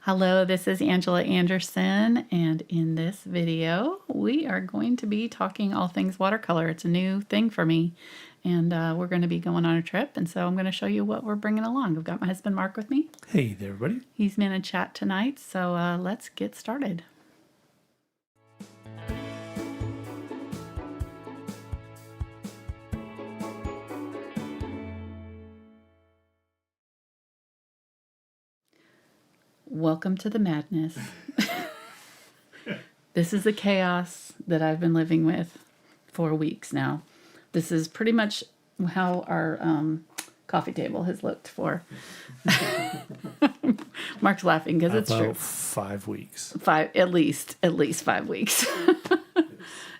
Hello, this is Angela Anderson, and in this video, we are going to be talking all things watercolor. It's a new thing for me, and we're going to be going on a trip, and so I'm going to show you what we're bringing along. I've got my husband Mark with me. Hey there, everybody. He's in a chat tonight, so let's get started. Welcome to the madness. This is the chaos that I've been living with for weeks now. This is pretty much how our coffee table has looked for. Mark's laughing because it's true. 5 weeks. At least 5 weeks.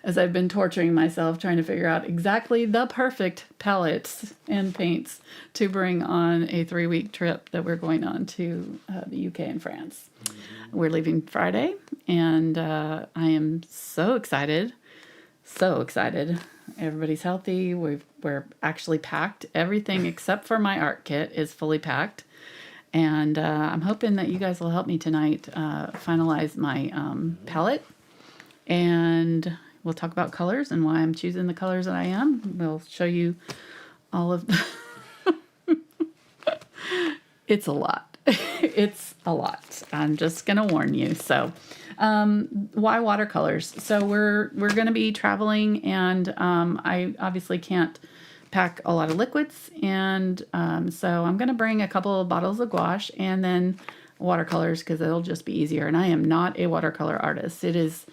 As I've been torturing myself trying to figure out exactly the perfect palettes and paints to bring on a 3-week trip that we're going on to the UK and France. We're leaving Friday, and I am so excited. So excited. Everybody's healthy. We're actually packed. Everything except for my art kit is fully packed. And I'm hoping that you guys will help me tonight finalize my palette. And we'll talk about colors and why I'm choosing the colors that I am. We'll show you all of the... It's a lot. It's a lot. I'm just going to warn you. So why watercolors? So we're going to be traveling, and I obviously can't pack a lot of liquids. And so I'm going to bring a couple of bottles of gouache and then watercolors because it'll just be easier. And I am not a watercolor artist. It is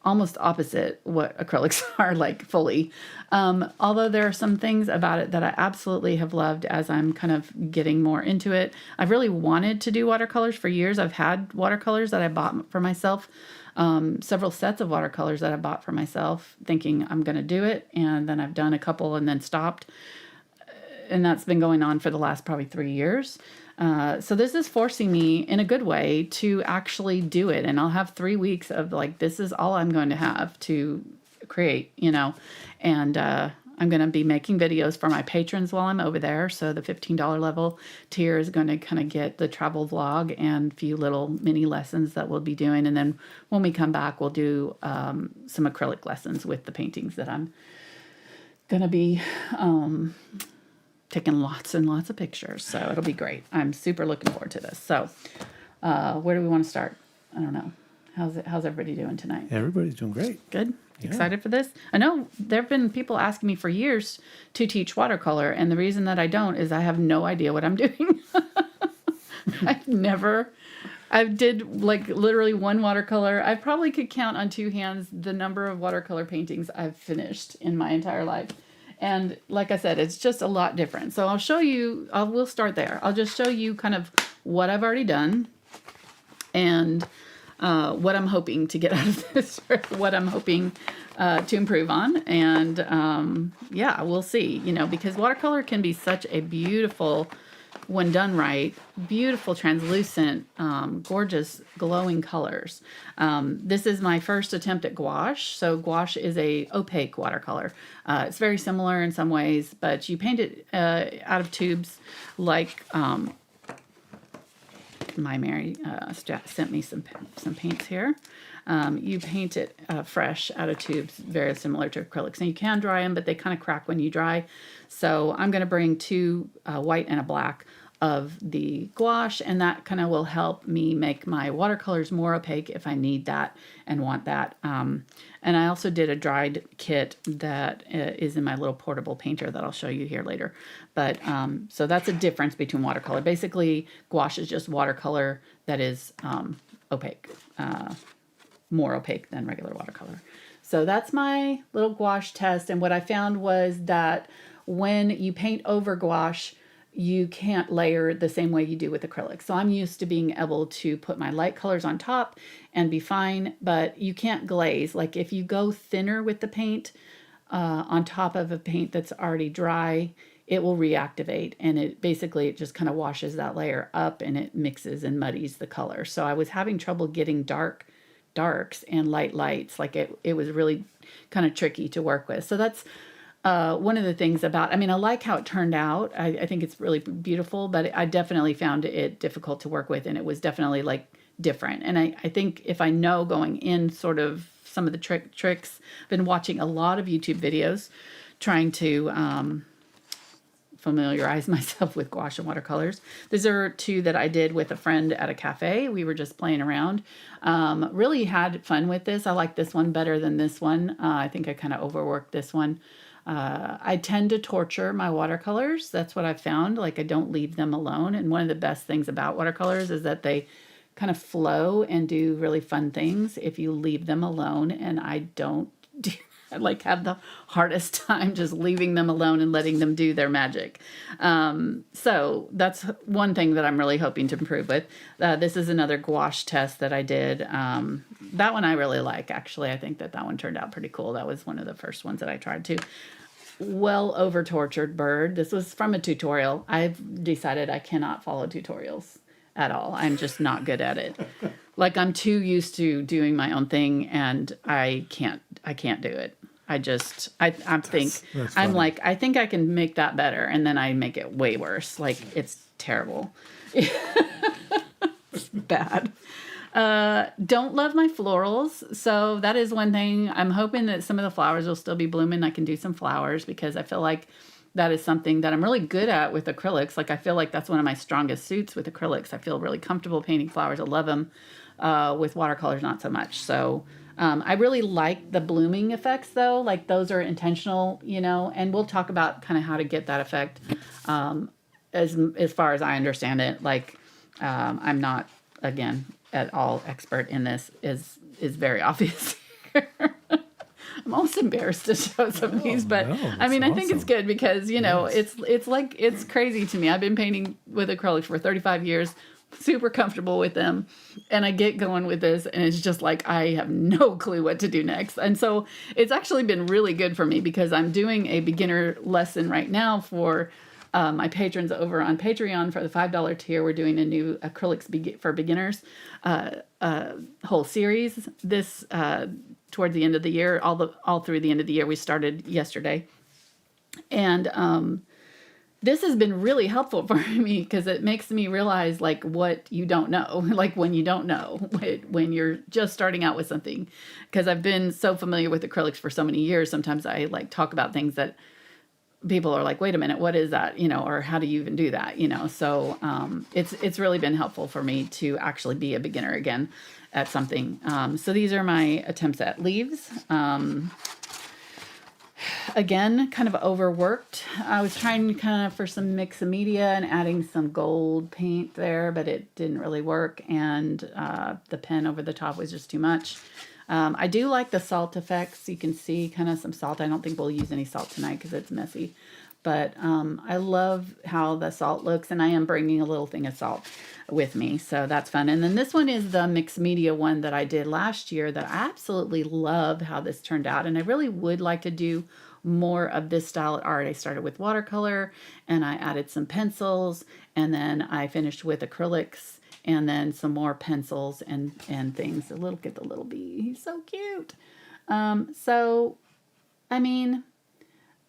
almost opposite what acrylics are, like fully. Although there are some things about it that I absolutely have loved as I'm kind of getting more into it. I've really wanted to do watercolors for years. I've had watercolors that I bought for myself, several sets of watercolors that I bought for myself, thinking I'm going to do it. And then I've done a couple and then stopped. And that's been going on for the last probably 3 years. So this is forcing me in a good way to actually do it. And I'll have 3 weeks of like, this is all I'm going to have to create, you know, and I'm going to be making videos for my patrons while I'm over there. So the $15 level tier is going to kind of get the travel vlog and a few little mini lessons that we'll be doing. And then when we come back, we'll do some acrylic lessons with the paintings that I'm going to be taking lots and lots of pictures, so it'll be great. I'm super looking forward to this. So where do we want to start? I don't know. How's everybody doing tonight? Everybody's doing great. Good? Yeah. Excited for this? I know there have been people asking me for years to teach watercolor, and the reason that I don't is I have no idea what I'm doing. I did like literally one watercolor. I probably could count on 2 hands the number of watercolor paintings I've finished in my entire life. And like I said, it's just a lot different. So I'll show you, we'll start there. I'll just show you kind of what I've already done and what I'm hoping to get out of this, or what I'm hoping to improve on. And yeah, we'll see, you know, because watercolor can be such a beautiful, when done right, beautiful, translucent, gorgeous, glowing colors. This is my first attempt at gouache. So gouache is a opaque watercolor. It's very similar in some ways, but you paint it out of tubes like Mary sent me some paints here. You paint it fresh out of tubes, very similar to acrylics. And you can dry them, but they kind of crack when you dry. So I'm going to bring 2 white and a black of the gouache, and that kind of will help me make my watercolors more opaque if I need that and want that. And I also did a dried kit that is in my little portable painter that I'll show you here later. But so that's a difference between watercolor. Basically, gouache is just watercolor that is opaque, more opaque than regular watercolor. So that's my little gouache test. And what I found was that when you paint over gouache, you can't layer the same way you do with acrylic. So I'm used to being able to put my light colors on top and be fine, but you can't glaze. Like if you go thinner with the paint on top of a paint that's already dry, it will reactivate, and it just kind of washes that layer up, and it mixes and muddies the color. So I was having trouble getting darks and lights. Like it was really kind of tricky to work with. So that's one of the things about, I mean, I like how it turned out. I think it's really beautiful, but I definitely found it difficult to work with, and it was definitely like different. And I think if I know going in sort of some of the tricks, I've been watching a lot of YouTube videos trying to familiarize myself with gouache and watercolors. These are two that I did with a friend at a cafe. We were just playing around. Really had fun with this. I like this one better than this one. I think I kind of overworked this one. I tend to torture my watercolors. That's what I've found. Like I don't leave them alone. And one of the best things about watercolors is that they kind of flow and do really fun things if you leave them alone. And I don't do I like have the hardest time just leaving them alone and letting them do their magic. So that's one thing that I'm really hoping to improve with. This is another gouache test that I did. That one I really like, actually. I think that one turned out pretty cool. That was one of the first ones that I tried too. Well over tortured bird. This was from a tutorial. I've decided I cannot follow tutorials at all. I'm just not good at it. Like I'm too used to doing my own thing, and I can't do it. I think I can make that better, and then I make it way worse. Like it's terrible. It's bad. Don't love my florals. So that is one thing. I'm hoping that some of the flowers will still be blooming. I can do some flowers because I feel like that is something that I'm really good at with acrylics. Like I feel like that's one of my strongest suits with acrylics. I feel really comfortable painting flowers. I love them. With watercolors, not so much. So I really like the blooming effects, though. Like those are intentional, and we'll talk about kind of how to get that effect as far as I understand it. Like I'm not, again, at all expert in this, is very obvious. I'm almost embarrassed to show some of these, but I mean, I think it's good because, it's crazy to me. I've been painting with acrylics for 35 years, super comfortable with them, and I get going with this, and it's just like I have no clue what to do next. And so it's actually been really good for me because I'm doing a beginner lesson right now for my patrons over on Patreon. For the $5 tier, we're doing a new acrylics for beginners whole series. This toward the end of the year, all through the end of the year. We started yesterday, and this has been really helpful for me because it makes me realize like what you don't know, like when you don't know, when you're just starting out with something. Because I've been so familiar with acrylics for so many years, sometimes I like talk about things that people are like, wait a minute, what is that? Or how do you even do that? So it's really been helpful for me to actually be a beginner again at something. So these are my attempts at leaves. Again, kind of overworked. I was trying kind of for some mix of media and adding some gold paint there, but it didn't really work. And the pen over the top was just too much. I do like the salt effects. You can see kind of some salt. I don't think we'll use any salt tonight because it's messy. But I love how the salt looks, and I am bringing a little thing of salt with me, so that's fun. And then this one is the mixed media one that I did last year that I absolutely love how this turned out, and I really would like to do more of this style of art. I started with watercolor, and I added some pencils, and then I finished with acrylics, and then some more pencils and things. Look at the little bee. He's so cute. So, I mean,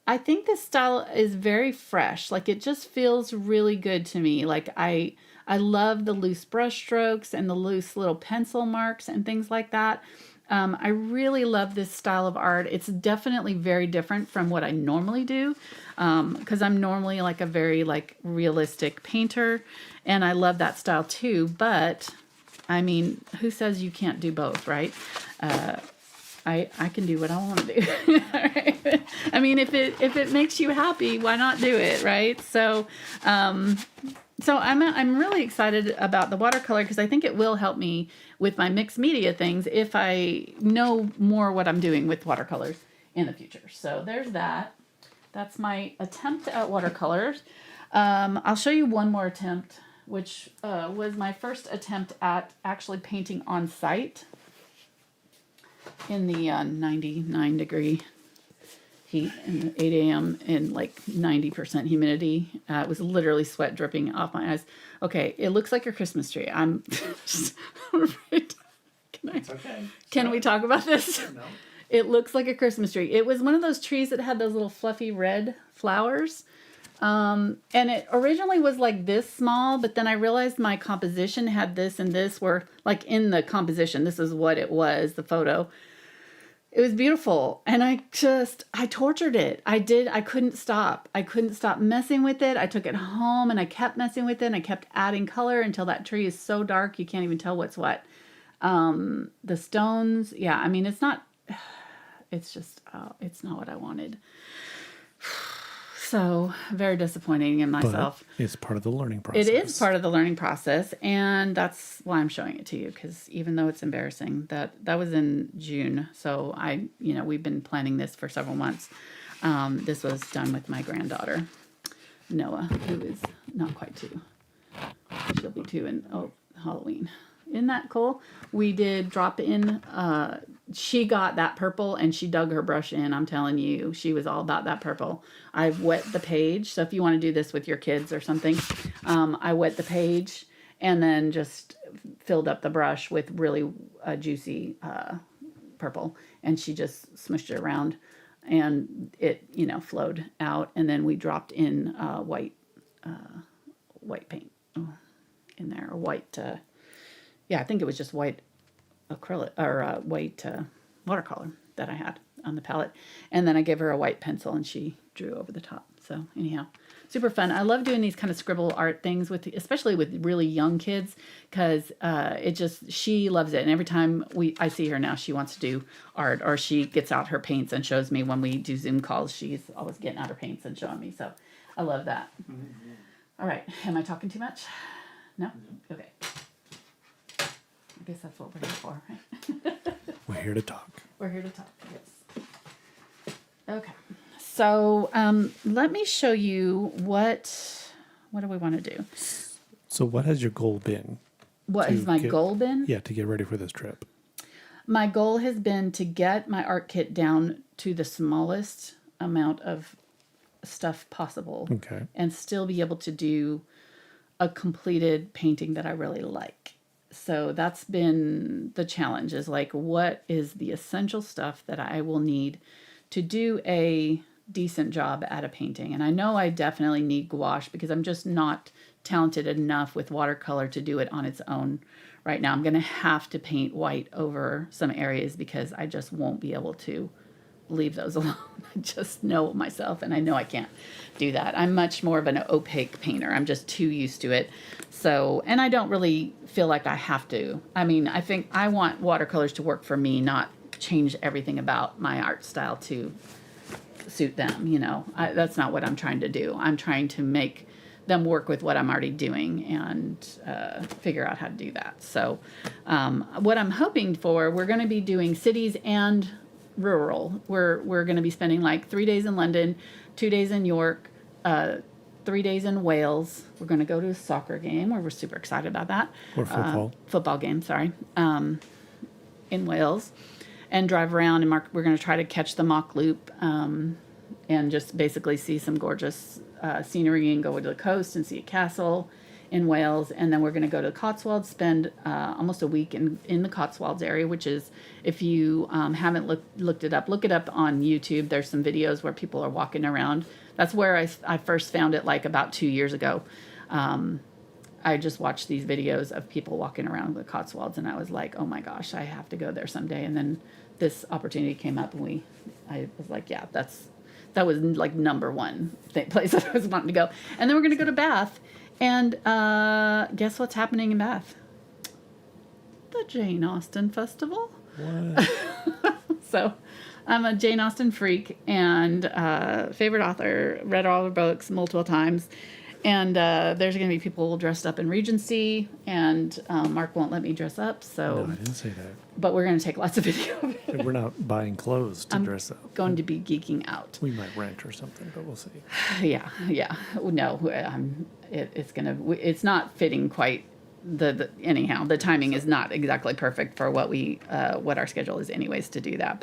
I think this style is very fresh. Like it just feels really good to me. Like I love the loose brush strokes and the loose little pencil marks and things like that. I really love this style of art. It's definitely very different from what I normally do because I'm normally like a very like realistic painter, and I love that style too. But I mean, who says you can't do both, right? I can do what I want to do. Right? I mean, if it makes you happy, why not do it, right? So I'm really excited about the watercolor because I think it will help me with my mixed media things if I know more what I'm doing with watercolors in the future. So there's that. That's my attempt at watercolors. I'll show you one more attempt, which was my first attempt at actually painting on site in the 99 degree heat and 8 a.m. and like 90% humidity. It was literally sweat dripping off my eyes. Okay, it looks like a Christmas tree. I'm just afraid. Can we talk about this? No. It looks like a Christmas tree. It was one of those trees that had those little fluffy red flowers. And it originally was like this small, but then I realized my composition had this and this were like in the composition. This is what it was, the photo. It was beautiful. And I tortured it. I couldn't stop. I couldn't stop messing with it. I took it home and I kept messing with it and I kept adding color until that tree is so dark you can't even tell what's what. The stones, yeah, I mean, it's not what I wanted. So very disappointing in myself. But it's part of the learning process. It is part of the learning process, and that's why I'm showing it to you, because even though it's embarrassing, that was in June. So we've been planning this for several months. This was done with my granddaughter, Noah, who is not quite 2. She'll be 2 in Halloween. Isn't that cool? We did drop in. She got that purple and she dug her brush in. I'm telling you, she was all about that purple. I've wet the page. So if you want to do this with your kids or something, I wet the page and then just filled up the brush with really juicy purple. And she just smushed it around and it, flowed out. And then we dropped in white paint in there, or white. I think it was just white acrylic or white watercolor that I had on the palette. And then I gave her a white pencil and she drew over the top. So anyhow, super fun. I love doing these kind of scribble art things especially with really young kids, because she loves it. And every time I see her now, she wants to do art, or she gets out her paints and shows me when we do Zoom calls. She's always getting out her paints and showing me. So I love that. Mm-hmm. All right. Am I talking too much? No? Okay. I guess that's what we're here for, right? We're here to talk. We're here to talk, yes. Okay. So let me show you what do we want to do? So what has your goal been? What has my goal been? Yeah, to get ready for this trip. My goal has been to get my art kit down to the smallest amount of stuff possible. Okay. And still be able to do a completed painting that I really like. So that's been the challenge, is like, what is the essential stuff that I will need to do a decent job at a painting? And I know I definitely need gouache, because I'm just not talented enough with watercolor to do it on its own right now. I'm going to have to paint white over some areas because I just won't be able to leave those alone. I just know myself, and I know I can't do that. I'm much more of an opaque painter. I'm just too used to it. So, and I don't really feel like I have to. I mean, I think I want watercolors to work for me, not change everything about my art style to suit them. That's not what I'm trying to do. I'm trying to make them work with what I'm already doing and figure out how to do that. So what I'm hoping for, we're going to be doing cities and rural. We're going to be spending like 3 days in London, 2 days in York, 3 days in Wales. We're going to go to a soccer game where we're super excited about that. Or football. Football game, sorry. In Wales, and drive around, and we're going to try to catch the mock loop and just basically see some gorgeous scenery and go to the coast and see a castle in Wales. And then we're going to go to the Cotswolds, spend almost a week in the Cotswolds area, which is, if you haven't looked it up, look it up on YouTube. There's some videos where people are walking around. That's where I first found it, like about 2 years ago. I just watched these videos of people walking around the Cotswolds, and I was like, oh my gosh, I have to go there someday. And then this opportunity came up, and I was like, yeah, that was like number one place I was wanting to go. And then we're going to go to Bath. And guess what's happening in Bath? The Jane Austen Festival. What? So I'm a Jane Austen freak and favorite author, read all her books multiple times. And there's going to be people dressed up in Regency, and Mark won't let me dress up. So No, I didn't say that. But we're going to take lots of video of it. We're not buying clothes to dress up. Going to be geeking out. We might rent or something, but we'll see. Yeah. No, it's not fitting quite anyhow, the timing is not exactly perfect for what our schedule is anyways to do that.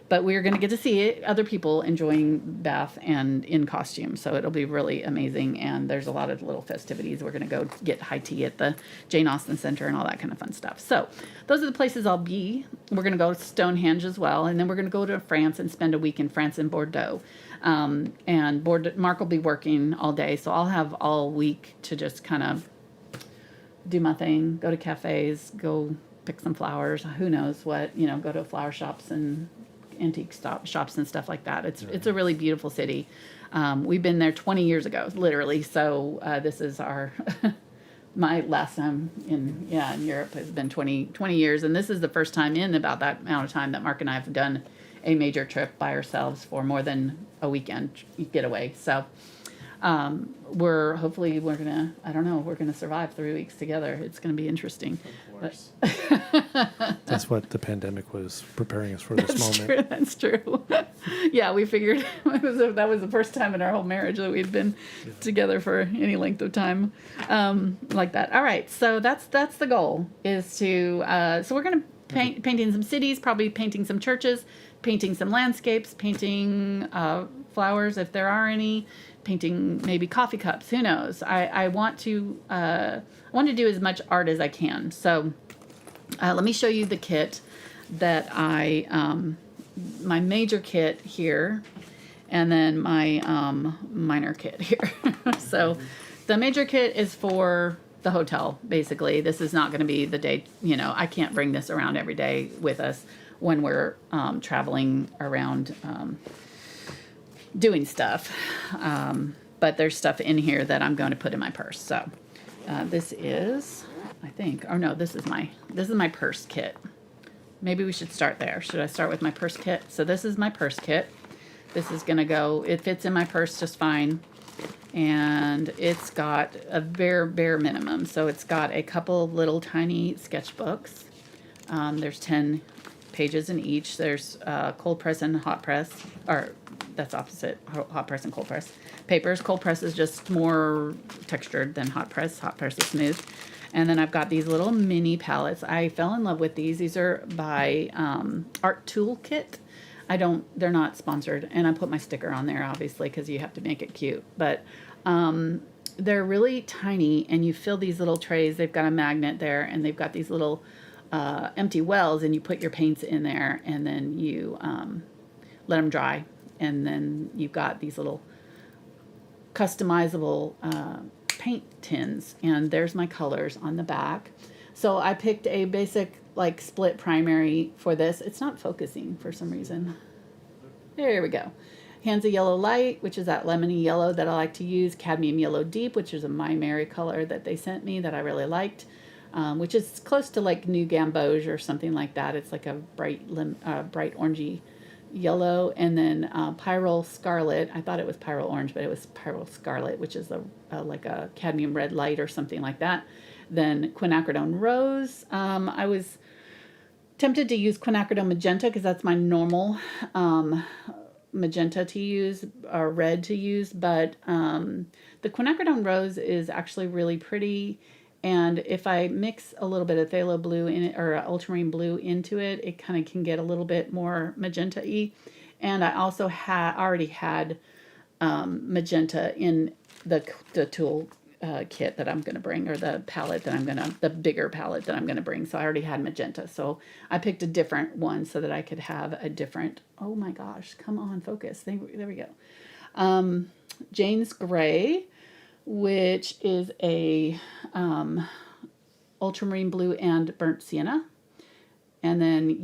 But we're going to get to see other people enjoying Bath and in costume. So it'll be really amazing. And there's a lot of little festivities. We're going to go get high tea at the Jane Austen Center and all that kind of fun stuff. So those are the places I'll be. We're going to go to Stonehenge as well. And then we're going to go to France and spend a week in France in Bordeaux. Mark will be working all day. So I'll have all week to just kind of do my thing, go to cafes, go pick some flowers, who knows what, go to flower shops and antique shops and stuff like that. It's a really beautiful city. We've been there 20 years ago, literally. So this is our my last time in Europe has been 20 years, and this is the first time in about that amount of time that Mark and I have done a major trip by ourselves for more than a weekend getaway. So we're gonna survive 3 weeks together. It's gonna be interesting. Of course. That's what the pandemic was preparing us for this moment. That's true. Yeah, we figured that was the first time in our whole marriage that we'd been together for any length of time like that. All right, so that's the goal is to. So we're gonna painting some cities, probably painting some churches, painting some landscapes, painting flowers if there are any. Painting maybe coffee cups, who knows. I want to do as much art as I can. So let me show you the kit that my major kit here, and then my minor kit here. So the major kit is for the hotel, basically. This is not going to be the day, I can't bring this around every day with us when we're traveling around doing stuff, but there's stuff in here that I'm going to put in my purse. So this is, I think, this is my purse kit. Maybe we should start there. Should I start with my purse kit? So this is my purse kit. This is going to go, it fits in my purse just fine, and it's got a bare minimum. So it's got a couple of little tiny sketchbooks. There's 10 pages in each. There's cold press and hot press, or that's opposite, hot press and cold press. Papers, cold press is just more textured than hot press. Hot press is smooth. And then I've got these little mini palettes. I fell in love with these. These are by Art Toolkit. They're not sponsored. And I put my sticker on there, obviously, because you have to make it cute. But they're really tiny, and you fill these little trays. They've got a magnet there, and they've got these little empty wells, and you put your paints in there, and then you let them dry. And then you've got these little customizable paint tins, and there's my colors on the back. So I picked a basic split primary for this. It's not focusing for some reason. There we go. Hansa Yellow Light, which is that lemony yellow that I like to use. Cadmium Yellow Deep, which is a MaimeriBlu color that they sent me that I really liked, which is close to New Gamboge or something like that. It's like a bright orangey yellow. And then Pyrrole Scarlet. I thought it was Pyrrole Orange, but it was Pyrrole Scarlet, which is like a cadmium red light or something like that. Then Quinacridone Rose. I was tempted to use Quinacridone Magenta because that's my normal magenta to use, or red to use, but the Quinacridone Rose is actually really pretty. And if I mix a little bit of phthalo blue in it, or ultramarine blue into it, it kind of can get a little bit more magenta-y. And I also already had magenta in the tool kit that I'm going to bring, or the palette that the bigger palette that I'm going to bring. So I already had magenta. So I picked a different one so that I could have a different, oh my gosh, come on, focus. There we go. Jane's Gray, which is a ultramarine blue and burnt sienna, and then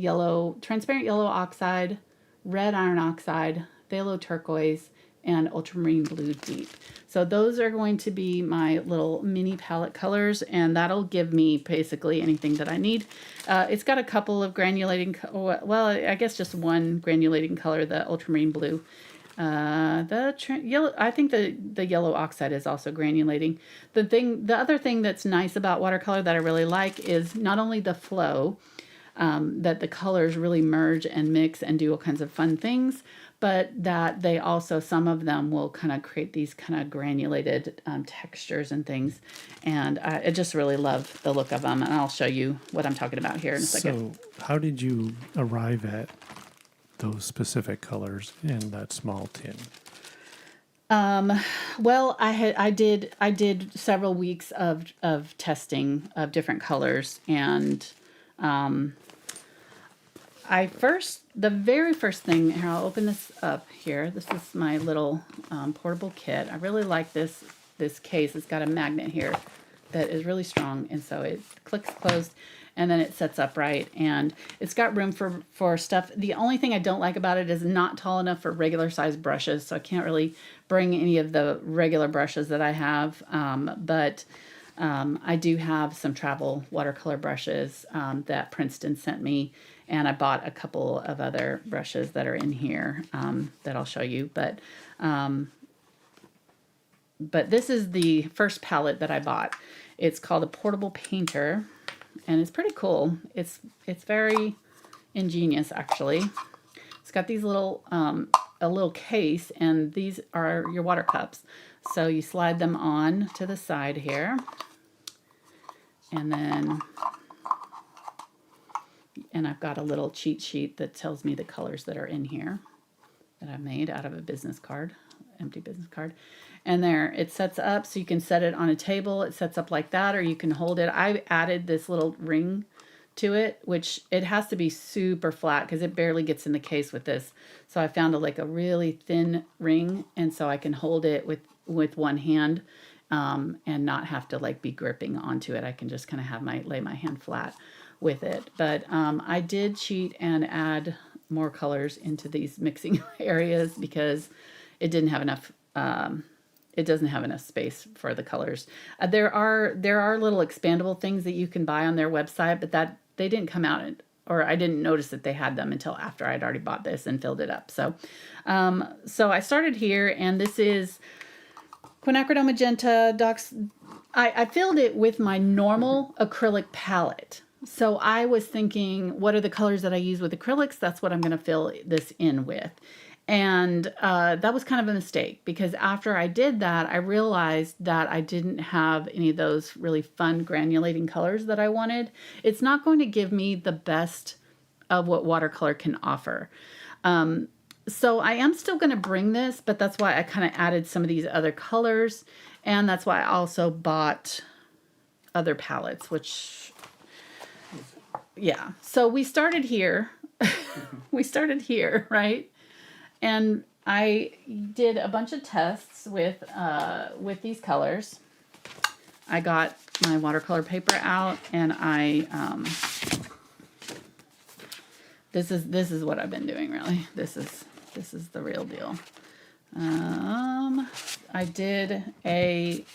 transparent yellow oxide, red iron oxide, phthalo turquoise, and ultramarine blue deep. So those are going to be my little mini palette colors, and that'll give me basically anything that I need. It's got a couple of granulating, I guess just one granulating color, the ultramarine blue. Yellow, I think the yellow oxide is also granulating. The other thing that's nice about watercolor that I really like is not only the flow, that the colors really merge and mix and do all kinds of fun things, but that they also, some of them will kind of create these kind of granulated textures and things. And I just really love the look of them. And I'll show you what I'm talking about here in a second. So how did you arrive at those specific colors in that small tin? Well, I did several weeks of testing of different colors, and the very first thing here, I'll open this up here. This is my little portable kit. I really like this case. It's got a magnet here that is really strong, and so it clicks closed, and then it sets up right, and it's got room for stuff. The only thing I don't like about it is not tall enough for regular size brushes, so I can't really bring any of the regular brushes that I have, but I do have some travel watercolor brushes that Princeton sent me, and I bought a couple of other brushes that are in here that I'll show you, but this is the first palette that I bought. It's called a Portable Painter, and it's pretty cool. It's very ingenious, actually. It's got these little a little case, and these are your water cups. So you slide them on to the side here, and then I've got a little cheat sheet that tells me the colors that are in here that I made out of a business card, empty business card. And there, it sets up so you can set it on a table. It sets up like that, or you can hold it. I added this little ring to it, which it has to be super flat because it barely gets in the case with this. So I found a really thin ring, and so I can hold it with one hand and not have to be gripping onto it. I can just kind of lay my hand flat with it. But I did cheat and add more colors into these mixing areas because it didn't have enough. It doesn't have enough space for the colors. There are little expandable things that you can buy on their website, but that they didn't come out, or I didn't notice that they had them until after I'd already bought this and filled it up. So, so I started here, and this is quinacridone magenta. I filled it with my normal acrylic palette. So I was thinking, what are the colors that I use with acrylics? That's what I'm going to fill this in with. And that was kind of a mistake, because after I did that, I realized that I didn't have any of those really fun granulating colors that I wanted. It's not going to give me the best of what watercolor can offer. So I am still going to bring this, but that's why I kind of added some of these other colors. And that's why I also bought other palettes, which, yeah. So we started here. We started here, right? And I did a bunch of tests with these colors. I got my watercolor paper out, and this is what I've been doing, really. This is the real deal. I did a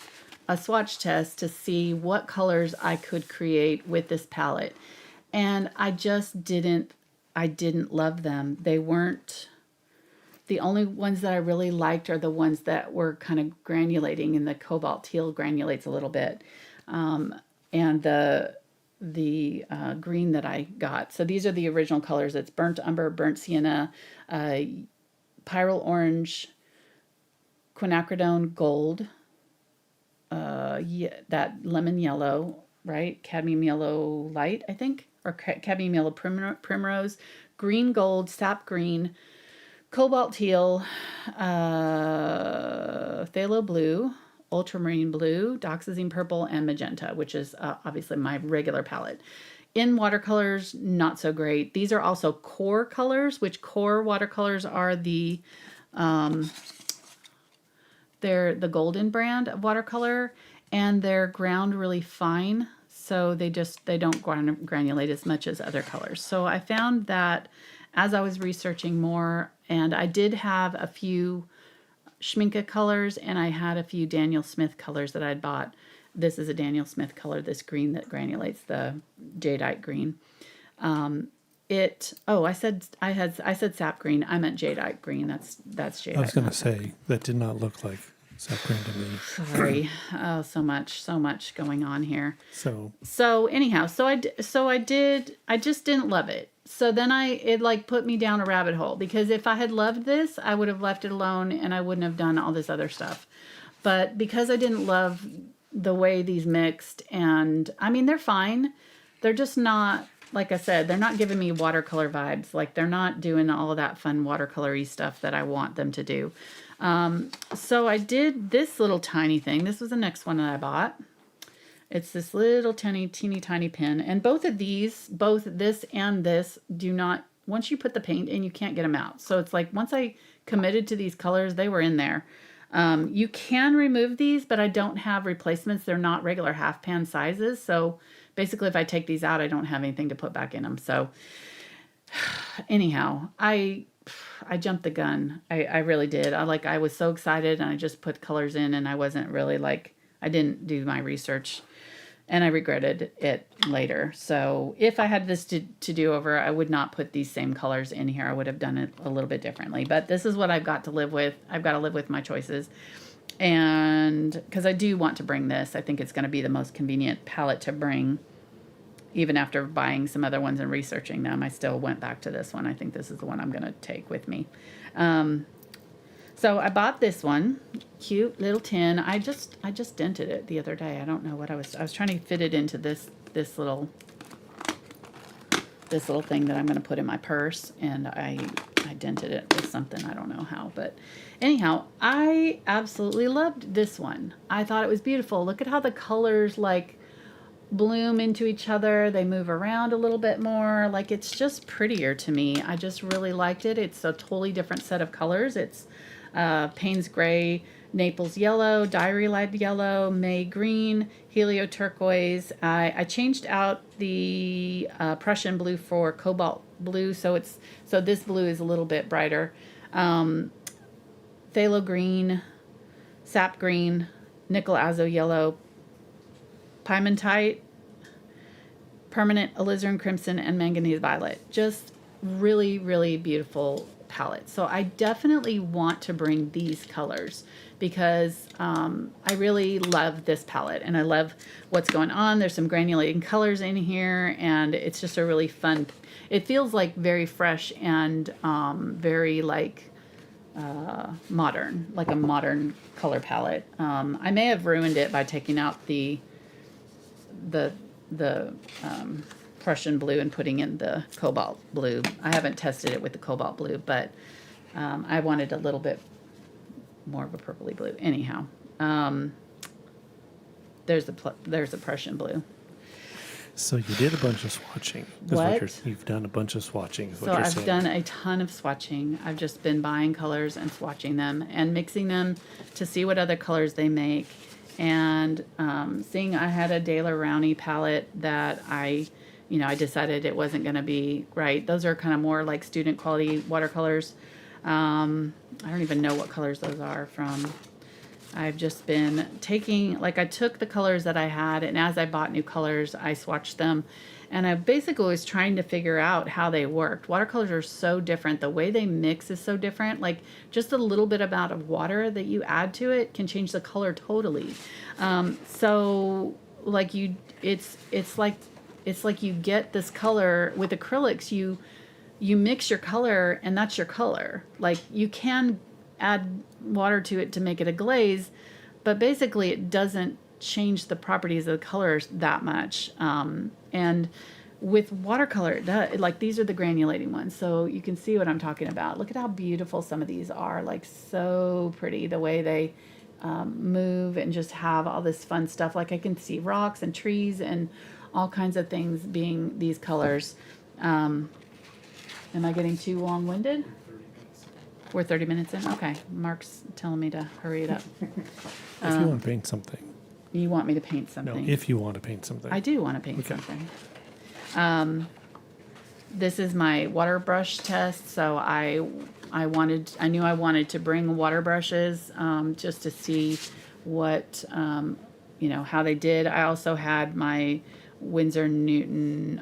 swatch test to see what colors I could create with this palette, and I didn't love them. They weren't. The only ones that I really liked are the ones that were kind of granulating, and the cobalt teal granulates a little bit. And the green that I got. So these are the original colors. It's burnt umber, burnt sienna, pyrrole orange, quinacridone gold, that lemon yellow, right? Cadmium yellow light, I think, or cadmium yellow primrose, green gold, sap green, cobalt teal, phthalo blue, ultramarine blue, dioxazine purple, and magenta, which is obviously my regular palette. In watercolors, not so great. These are also core colors, which core watercolors are they're the Golden brand of watercolor, and they're ground really fine, so they don't granulate as much as other colors. So I found that as I was researching more, and I did have a few Schmincke colors, and I had a few Daniel Smith colors that I'd bought. This is a Daniel Smith color, this green that granulates, the jadeite green. I said sap green. I meant jadeite green. That's jadeite. I was going to say, that did not look like separate to me. Sorry. Oh, so much going on here. So Anyhow, I just didn't love it. So then it like put me down a rabbit hole, because if I had loved this, I would have left it alone and I wouldn't have done all this other stuff. But because I didn't love the way these mixed, and I mean, they're fine. They're just not, like I said, they're not giving me watercolor vibes. Like, they're not doing all of that fun watercolory stuff that I want them to do. So I did this little tiny thing. This was the next one that I bought. It's this little teeny tiny pen. And both of these, both this and this, do not, once you put the paint in, you can't get them out. So it's like, once I committed to these colors, they were in there. You can remove these, but I don't have replacements. They're not regular half pan sizes. So basically, if I take these out, I don't have anything to put back in them. So anyhow, I jumped the gun. I really did. I was so excited, and I just put colors in, and I wasn't really I didn't do my research, and I regretted it later. So if I had this to do over, I would not put these same colors in here. I would have done it a little bit differently, but this is what I've got to live with. I've got to live with my choices. And because I do want to bring this, I think it's going to be the most convenient palette to bring. Even after buying some other ones and researching them, I still went back to this one. I think this is the one I'm going to take with me. So I bought this one, cute little tin. I just dented it the other day. I don't know what I was trying to fit it into this little thing that I'm going to put in my purse, and I dented it with something. I don't know how, but anyhow, I absolutely loved this one. I thought it was beautiful. Look at how the colors bloom into each other. They move around a little bit more. It's just prettier to me. I just really liked it. It's a totally different set of colors. It's Payne's Gray, Naples Yellow, Diary Light Yellow, May Green, Helio Turquoise. I changed out the Prussian Blue for Cobalt Blue, so this blue is a little bit brighter. Phthalo Green, Sap Green, Nickel Azo Yellow, Piemontite, Permanent Alizarin Crimson, and Manganese Violet. Just really, really beautiful palette. So I definitely want to bring these colors because I really love this palette and I love what's going on. There's some granulating colors in here and it's just a really fun, it feels very fresh and very modern, like a modern color palette. I may have ruined it by taking out the Prussian blue and putting in the cobalt blue. I haven't tested it with the cobalt blue, but I wanted a little bit more of a purpley blue. Anyhow, there's a Prussian blue. So you did a bunch of swatching. You've done a bunch of swatching. So I've done a ton of swatching. I've just been buying colors and swatching them and mixing them to see what other colors they make. And seeing I had a Daler Rowney palette that I decided it wasn't going to be right. Those are kind of more like student quality watercolors. I don't even know what colors those are from. I've just been taking, I took the colors that I had, and as I bought new colors, I swatched them. And I basically was trying to figure out how they worked. Watercolors are so different. The way they mix is so different. Just a little bit amount of water that you add to it can change the color totally. It's like you get this color with acrylics. You mix your color, and that's your color. You can add water to it to make it a glaze, but basically it doesn't change the properties of the colors that much. And with watercolor, it does. These are the granulating ones, so you can see what I'm talking about. Look at how beautiful some of these are. So pretty the way they move and just have all this fun stuff. I can see rocks and trees and all kinds of things being these colors. Am I getting too long-winded? We're 30 minutes in? Okay. Mark's telling me to hurry it up. If you want to paint something. You want me to paint something? No, if you want to paint something. I do want to paint something. This is my water brush test, so I knew I wanted to bring water brushes just to see what how they did. I also had my Winsor Newton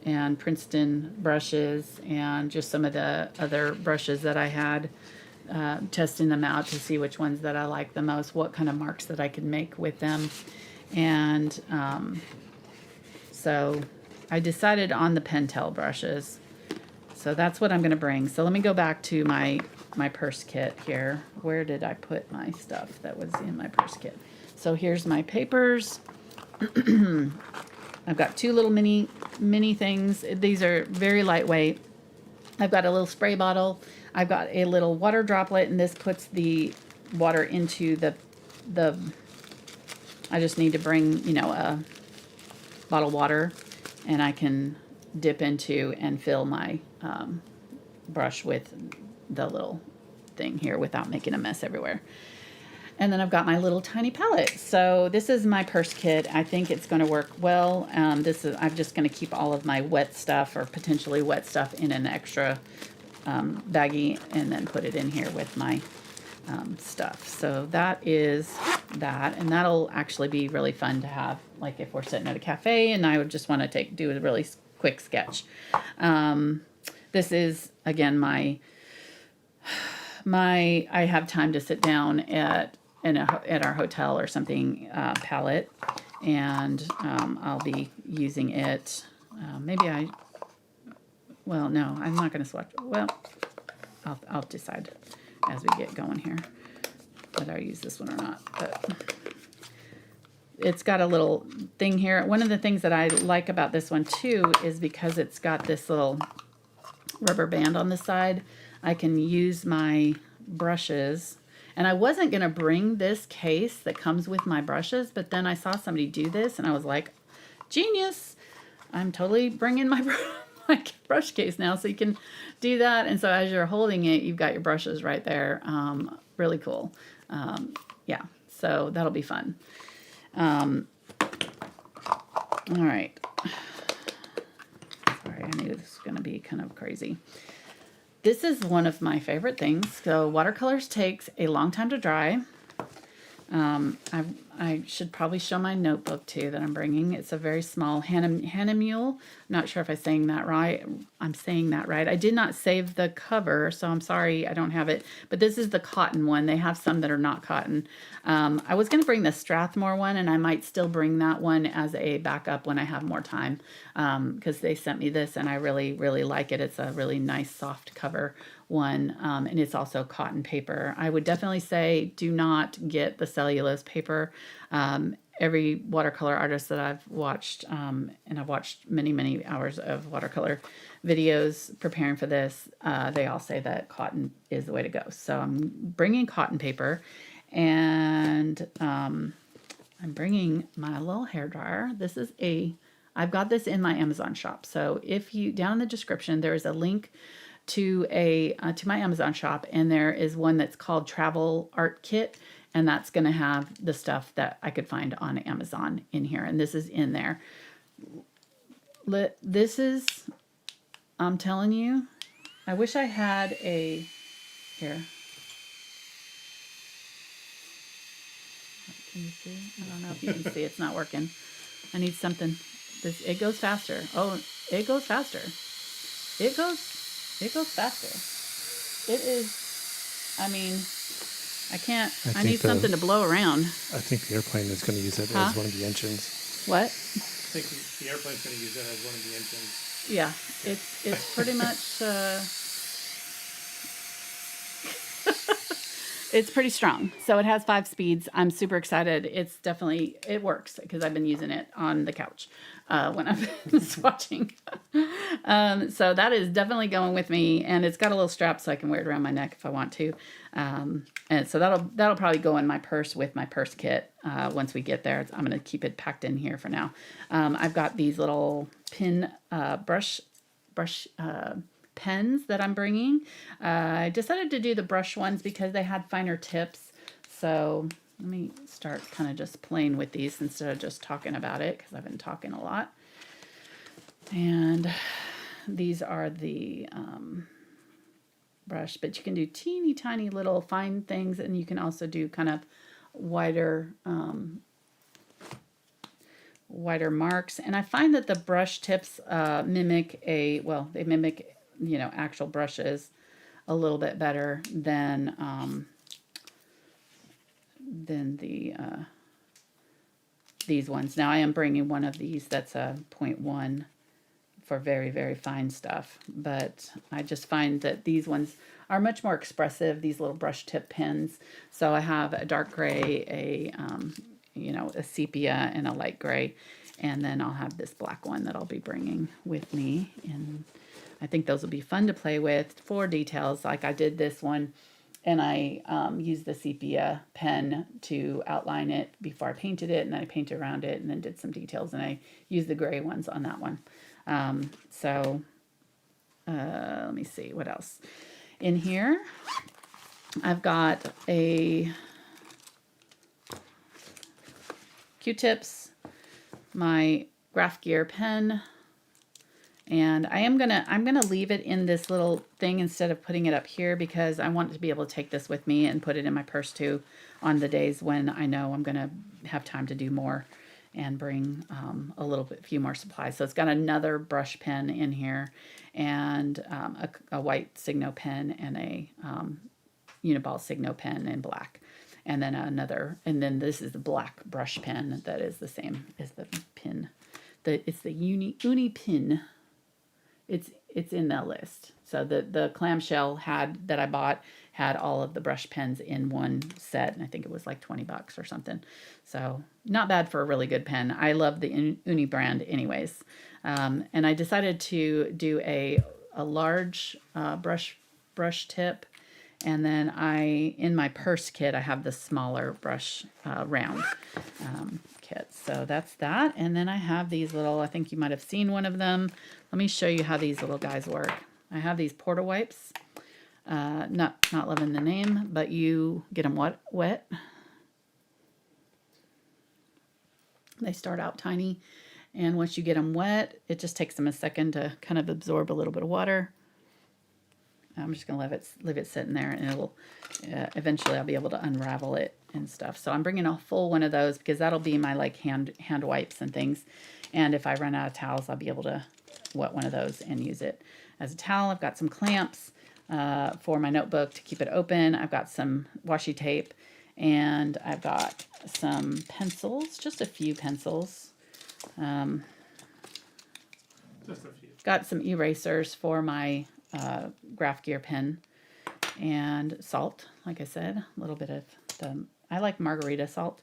and Princeton brushes and just some of the other brushes that I had. testing them out to see which ones that I like the most, what kind of marks that I can make with them. And so I decided on the Pentel brushes. So that's what I'm going to bring. So let me go back to my purse kit here. Where did I put my stuff that was in my purse kit? So here's my papers. I've got two little mini things. These are very lightweight. I've got a little spray bottle. I've got a little water droplet, and this puts the water into the I just need to bring, you know, a bottle of water, and I can dip into and fill my brush with the little thing here without making a mess everywhere. And then I've got my little tiny palette. So this is my purse kit. I think it's going to work well. I'm just going to keep all of my wet stuff or potentially wet stuff in an extra baggie and then put it in here with my stuff. So that is that, and that'll actually be really fun to have, like if we're sitting at a cafe and I would just want to do a really quick sketch. This is again my I have time to sit down at our hotel or something palette, and I'll be using it. Well, no, I'm not going to swatch. Well, I'll decide as we get going here whether I use this one or not. But it's got a little thing here. One of the things that I like about this one too is because it's got this little rubber band on the side. I can use my brushes. And I wasn't going to bring this case that comes with my brushes, but then I saw somebody do this and I was like, genius. I'm totally bringing my brush case now, so you can do that. And so as you're holding it, you've got your brushes right there. Really cool. Yeah, so that'll be fun. All right. Sorry, I knew this was going to be kind of crazy. This is one of my favorite things. So watercolors takes a long time to dry. I should probably show my notebook too that I'm bringing. It's a very small Hahnemühle. I'm not sure if I'm saying that right. I did not save the cover, so I'm sorry I don't have it. But this is the cotton one. They have some that are not cotton. I was going to bring the Strathmore one, and I might still bring that one as a backup when I have more time, because they sent me this, and I really, really like it. It's a really nice soft cover one, and it's also cotton paper. I would definitely say do not get the cellulose paper. Every watercolor artist that I've watched, and I've watched many, many hours of watercolor videos preparing for this, they all say that cotton is the way to go. So I'm bringing cotton paper, and I'm bringing my little hairdryer. I've got this in my Amazon shop. So if you, down in the description, there is a link to my Amazon shop, and there is one that's called Travel Art Kit, and that's going to have the stuff that I could find on Amazon in here, and this is in there. This is, I'm telling you, I wish I had here. Can you see? I don't know if you can see. It's not working. I need something. It goes faster. Oh, it goes faster. It goes faster. It is, I mean, I need something to blow around. I think the airplane is going to use it as one of the engines. What? I think the airplane's going to use it as one of the engines. Yeah, it's pretty much, it's pretty strong. So it has 5 speeds. I'm super excited. It works because I've been using it on the couch when I've been swatching. So that is definitely going with me, and it's got a little strap so I can wear it around my neck if I want to. And so that'll probably go in my purse with my purse kit once we get there. I'm going to keep it packed in here for now. I've got these little pin brush pens that I'm bringing. I decided to do the brush ones because they had finer tips. So let me start kind of just playing with these instead of just talking about it, because I've been talking a lot. And these are the brush, but you can do teeny tiny little fine things, and you can also do kind of wider marks. And I find that the brush tips mimic actual brushes. a little bit better than these ones. Now I am bringing one of these that's a 0.1 for very, very fine stuff, but I just find that these ones are much more expressive, these little brush tip pens. So I have a dark gray, a sepia, and a light gray, and then I'll have this black one that I'll be bringing with me, and I think those will be fun to play with for details. Like I did this one, and I used the sepia pen to outline it before I painted it, and then I painted around it and then did some details, and I used the gray ones on that one. Let me see what else. In here, I've got a Q-tips, my Graph Gear pen, and I'm gonna leave it in this little thing instead of putting it up here, because I want to be able to take this with me and put it in my purse too on the days when I know I'm gonna have time to do more and bring few more supplies. So it's got another brush pen in here, and a white Signo pen, and a Uniball Signo pen in black, and then and then this is the black brush pen that is the same as the pin. It's the Uni pin. It's in the list. So the clamshell that I bought had all of the brush pens in one set, and I think it was like $20 or something. So not bad for a really good pen. I love the Uni brand anyways. And I decided to do a large brush tip, and then in my purse kit, I have the smaller brush round kit. So that's that. And then I have these little, I think you might have seen one of them. Let me show you how these little guys work. I have these Porta wipes. Not loving the name, but you get them wet. They start out tiny, and once you get them wet, it just takes them a second to kind of absorb a little bit of water. I'm just gonna leave it sitting there, and it'll eventually I'll be able to unravel it and stuff. So I'm bringing a full one of those because that'll be my like hand wipes and things. And if I run out of towels, I'll be able to wet one of those and use it as a towel. I've got some clamps for my notebook to keep it open. I've got some washi tape, and I've got some pencils, just a few pencils. Just a few. Got some erasers for my Graph Gear pen, and salt, like I said, a little bit of I like margarita salt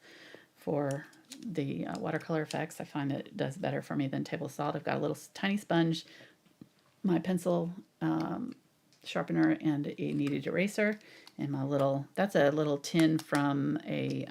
for the watercolor effects. I find it does better for me than table salt. I've got a little tiny sponge, my pencil sharpener, and a kneaded eraser, and that's a little tin from a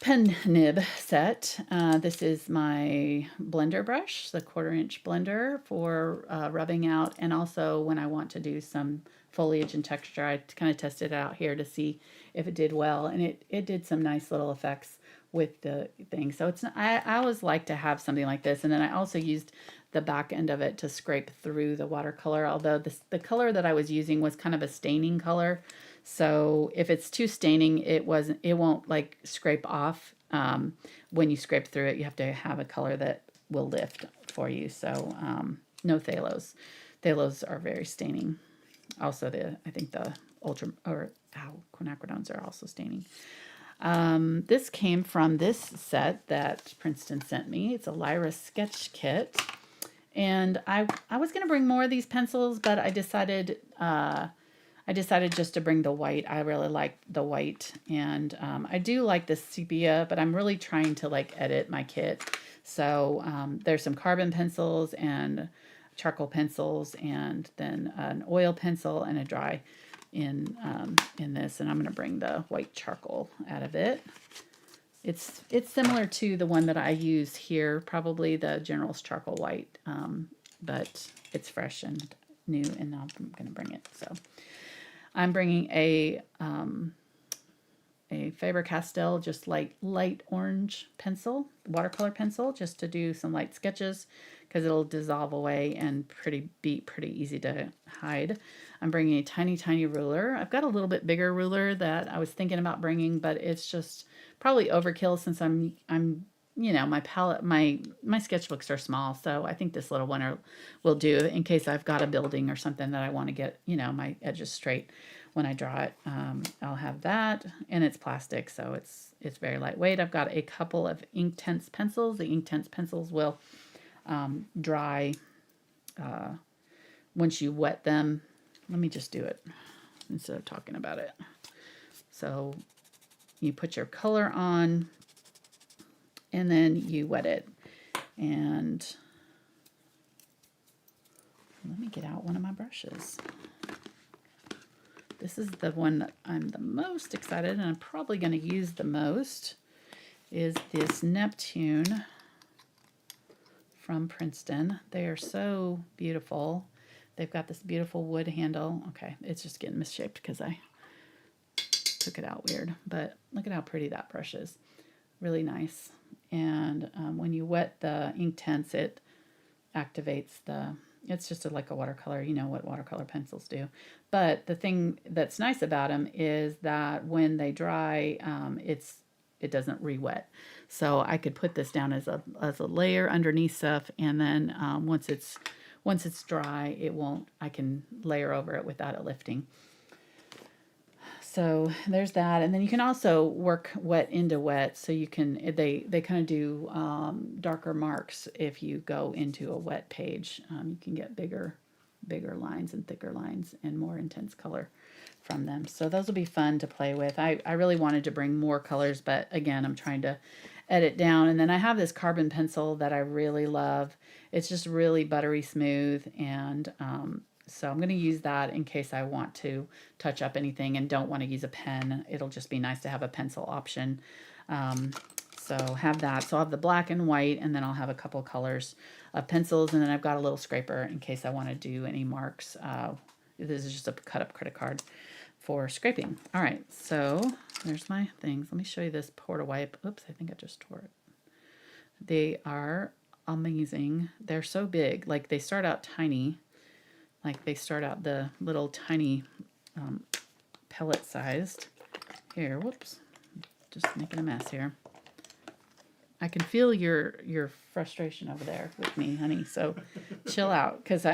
pen nib set. This is my blender brush, the 1/4-inch blender for rubbing out, and also when I want to do some foliage and texture, I kind of tested it out here to see if it did well, and it did some nice little effects with the thing. So I always like to have something like this, and then I also used the back end of it to scrape through the watercolor, although the color that I was using was kind of a staining color. So if it's too staining, it won't like scrape off. When you scrape through it, you have to have a color that will lift for you. So no phthalos. Phthalos are very staining. Also, I think the quinacridones are also staining. This came from this set that Princeton sent me. It's a Lyra sketch kit, and I was gonna bring more of these pencils, but I decided just to bring the white. I really like the white, and I do like the sepia, but I'm really trying to like edit my kit. So there's some carbon pencils and charcoal pencils, and then an oil pencil and a dry in this, and I'm going to bring the white charcoal out of it. It's similar to the one that I use here, probably the General's charcoal white, but it's fresh and new, and now I'm going to bring it. So I'm bringing a Faber-Castell, just light orange pencil, watercolor pencil, just to do some light sketches, because it'll dissolve away and be pretty easy to hide. I'm bringing a tiny ruler. I've got a little bit bigger ruler that I was thinking about bringing, but it's just probably overkill since I'm you know, my palette, my sketchbooks are small, so I think this little one will do in case I've got a building or something that I want to get, you know, my edges straight when I draw it. I'll have that, and it's plastic, so it's very lightweight. I've got a couple of Inktense pencils. The Inktense pencils will dry once you wet them. Let me just do it instead of talking about it. So you put your color on, and then you wet it. And let me get out one of my brushes. This is the one that I'm the most excited, and I'm probably going to use the most, is this Neptune from Princeton. They are so beautiful. They've got this beautiful wood handle. Okay, it's just getting misshaped because I took it out weird, but look at how pretty that brush is. Really nice. And when you wet the Inktense, it activates it's just like a watercolor. You know what watercolor pencils do. But the thing that's nice about them is that when they dry, it doesn't re-wet. So I could put this down as a layer underneath stuff, and then once it's dry, I can layer over it without it lifting. So there's that, and then you can also work wet into wet. So you can they kind of do darker marks if you go into a wet page. You can get bigger lines and thicker lines and more intense color from them. So those will be fun to play with. I really wanted to bring more colors, but again, I'm trying to edit down. And then I have this carbon pencil that I really love. It's just really buttery smooth, and so I'm going to use that in case I want to touch up anything and don't want to use a pen. It'll just be nice to have a pencil option. So have that. So I'll have the black and white, and then I'll have a couple colors of pencils, and then I've got a little scraper in case I want to do any marks. This is just a cut up credit card for scraping. All right, so there's my things. Let me show you this Porta Wipe. Oops, I think I just tore it. They are amazing. They're so big. Like, they start out tiny. Like, they start out the little tiny pellet sized. Here, whoops, just making a mess here. I can feel your frustration over there with me, honey. So chill out, because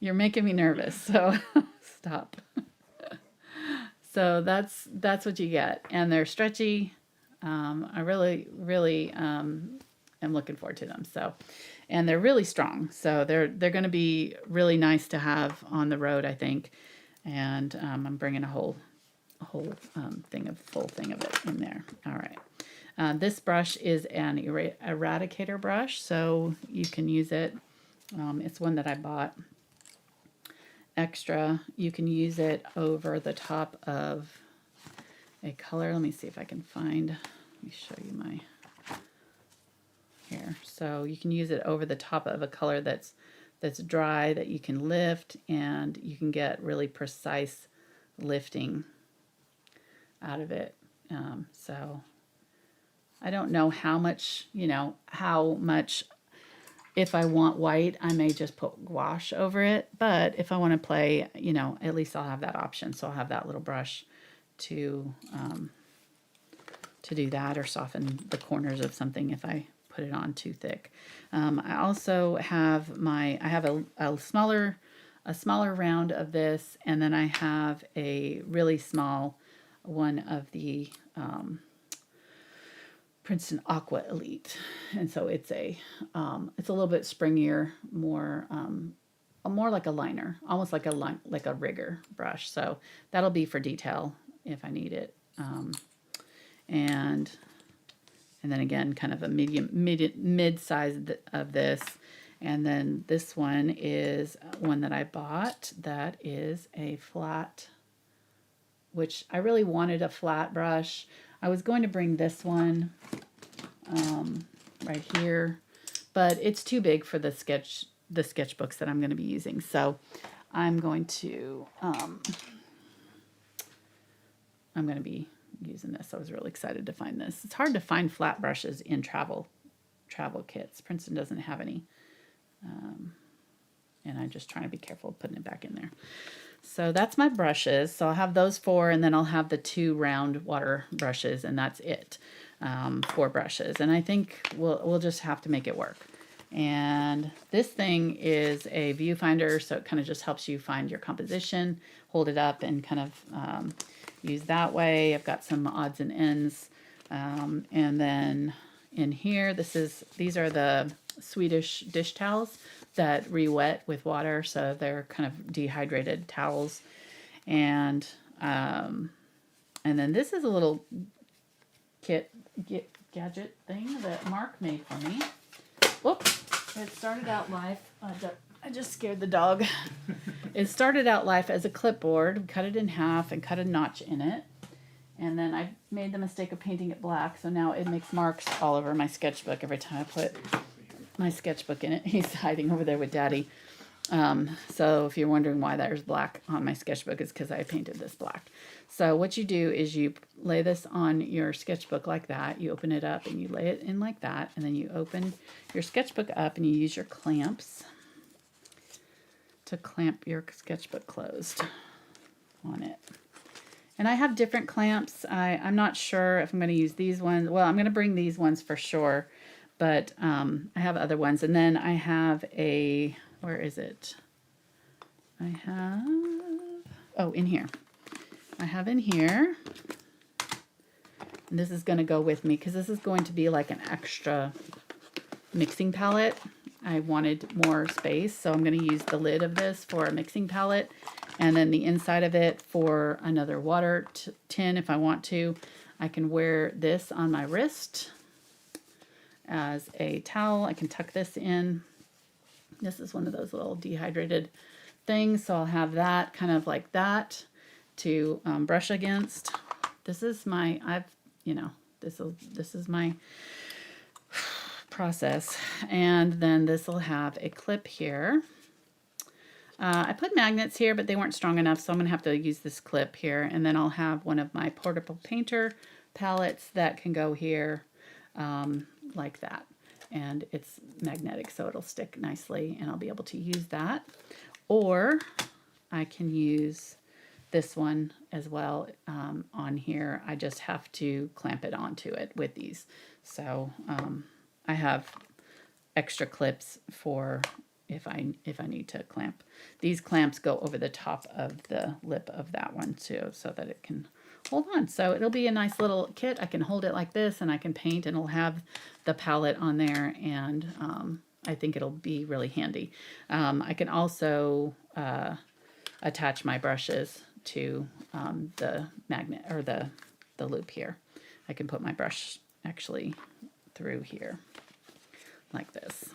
you're making me nervous. So stop. So that's what you get, and they're stretchy. I really am looking forward to them. So, and they're really strong. So they're going to be really nice to have on the road, I think. And I'm bringing a whole full thing of it in there. All right. This brush is an eradicator brush, so you can use it. It's one that I bought extra. You can use it over the top of a color. Let me see if I can find. Let me show you my here. So you can use it over the top of a color that's dry, that you can lift, and you can get really precise lifting out of it. So I don't know how much, if I want white, I may just put gouache over it. But if I want to play, at least I'll have that option. So I'll have that little brush to do that, or soften the corners of something if I put it on too thick. I also have a smaller round of this, and then I have a really small one of the Princeton Aqua Elite, and so it's a little bit springier, more like a liner, almost like a rigger brush. So that'll be for detail if I need it, and then again, kind of a mid size of this. And then this one is one that I bought that is a flat, which I really wanted a flat brush. I was going to bring this one right here, but it's too big for the sketchbooks that I'm going to be using. So I'm going to be using this. I was really excited to find this. It's hard to find flat brushes in travel kits. Princeton doesn't have any. And I'm just trying to be careful of putting it back in there. So that's my brushes. So I'll have those 4, and then I'll have the 2 round water brushes, and that's it. 4 brushes. And I think we'll just have to make it work. And this thing is a viewfinder, so it kind of just helps you find your composition, hold it up and kind of use that way. I've got some odds and ends. And then in here, these are the Swedish dish towels that re-wet with water, so they're kind of dehydrated towels. And then this is a little gadget thing that Mark made for me. Whoops! It started out life. I just scared the dog. It started out life as a clipboard. Cut it in half and cut a notch in it. And then I made the mistake of painting it black, so now it makes marks all over my sketchbook every time I put my sketchbook in it. He's hiding over there with Daddy. So if you're wondering why there's black on my sketchbook, it's because I painted this black. So what you do is you lay this on your sketchbook like that. You open it up and you lay it in like that. And then you open your sketchbook up and you use your clamps to clamp your sketchbook closed on it. And I have different clamps. I'm not sure if I'm going to use these ones. Well, I'm going to bring these ones for sure. But I have other ones. And then I have a... Where is it? I have... Oh, in here. I have in here. And this is going to go with me because this is going to be like an extra mixing palette. I wanted more space, so I'm going to use the lid of this for a mixing palette. And then the inside of it for another water tin if I want to. I can wear this on my wrist as a towel. I can tuck this in. This is one of those little dehydrated things, so I'll have that kind of like that to brush against. This is my, this is my process. And then this will have a clip here. I put magnets here, but they weren't strong enough, so I'm going to have to use this clip here. And then I'll have one of my portable painter palettes that can go here like that. And it's magnetic, so it'll stick nicely, and I'll be able to use that. Or I can use this one as well on here. I just have to clamp it onto it with these. So I have extra clips for if I need to clamp. These clamps go over the top of the lip of that one too, so that it can hold on. So it'll be a nice little kit. I can hold it like this and I can paint, and it'll have the palette on there, and I think it'll be really handy. I can also attach my brushes to the magnet or the loop here. I can put my brush actually through here like this.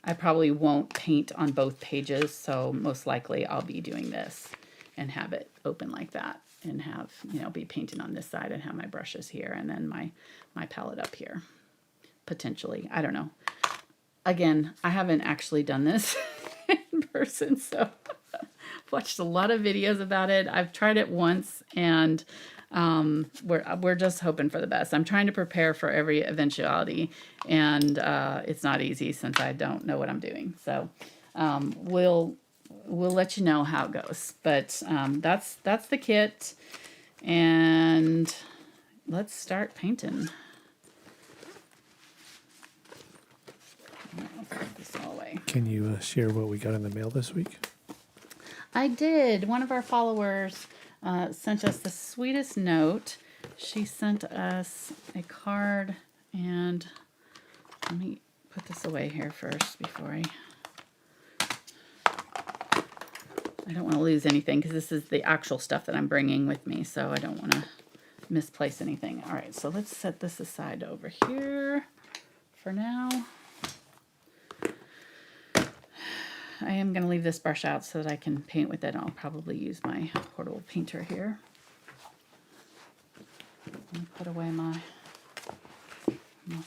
I probably won't paint on both pages, so most likely I'll be doing this and have it open like that and have, be painting on this side and have my brushes here and then my palette up here, potentially. I don't know. Again, I haven't actually done this in person, so I've watched a lot of videos about it. I've tried it once, and we're just hoping for the best. I'm trying to prepare for every eventuality, and it's not easy since I don't know what I'm doing. So we'll let you know how it goes. But that's the kit, and let's start painting. I'll put this all away. Can you share what we got in the mail this week? I did. One of our followers sent us the sweetest note. She sent us a card, and let me put this away here first before I don't want to lose anything, because this is the actual stuff that I'm bringing with me, so I don't want to misplace anything. All right, so let's set this aside over here for now. I am going to leave this brush out so that I can paint with it. I'll probably use my portable painter here. Let me put away my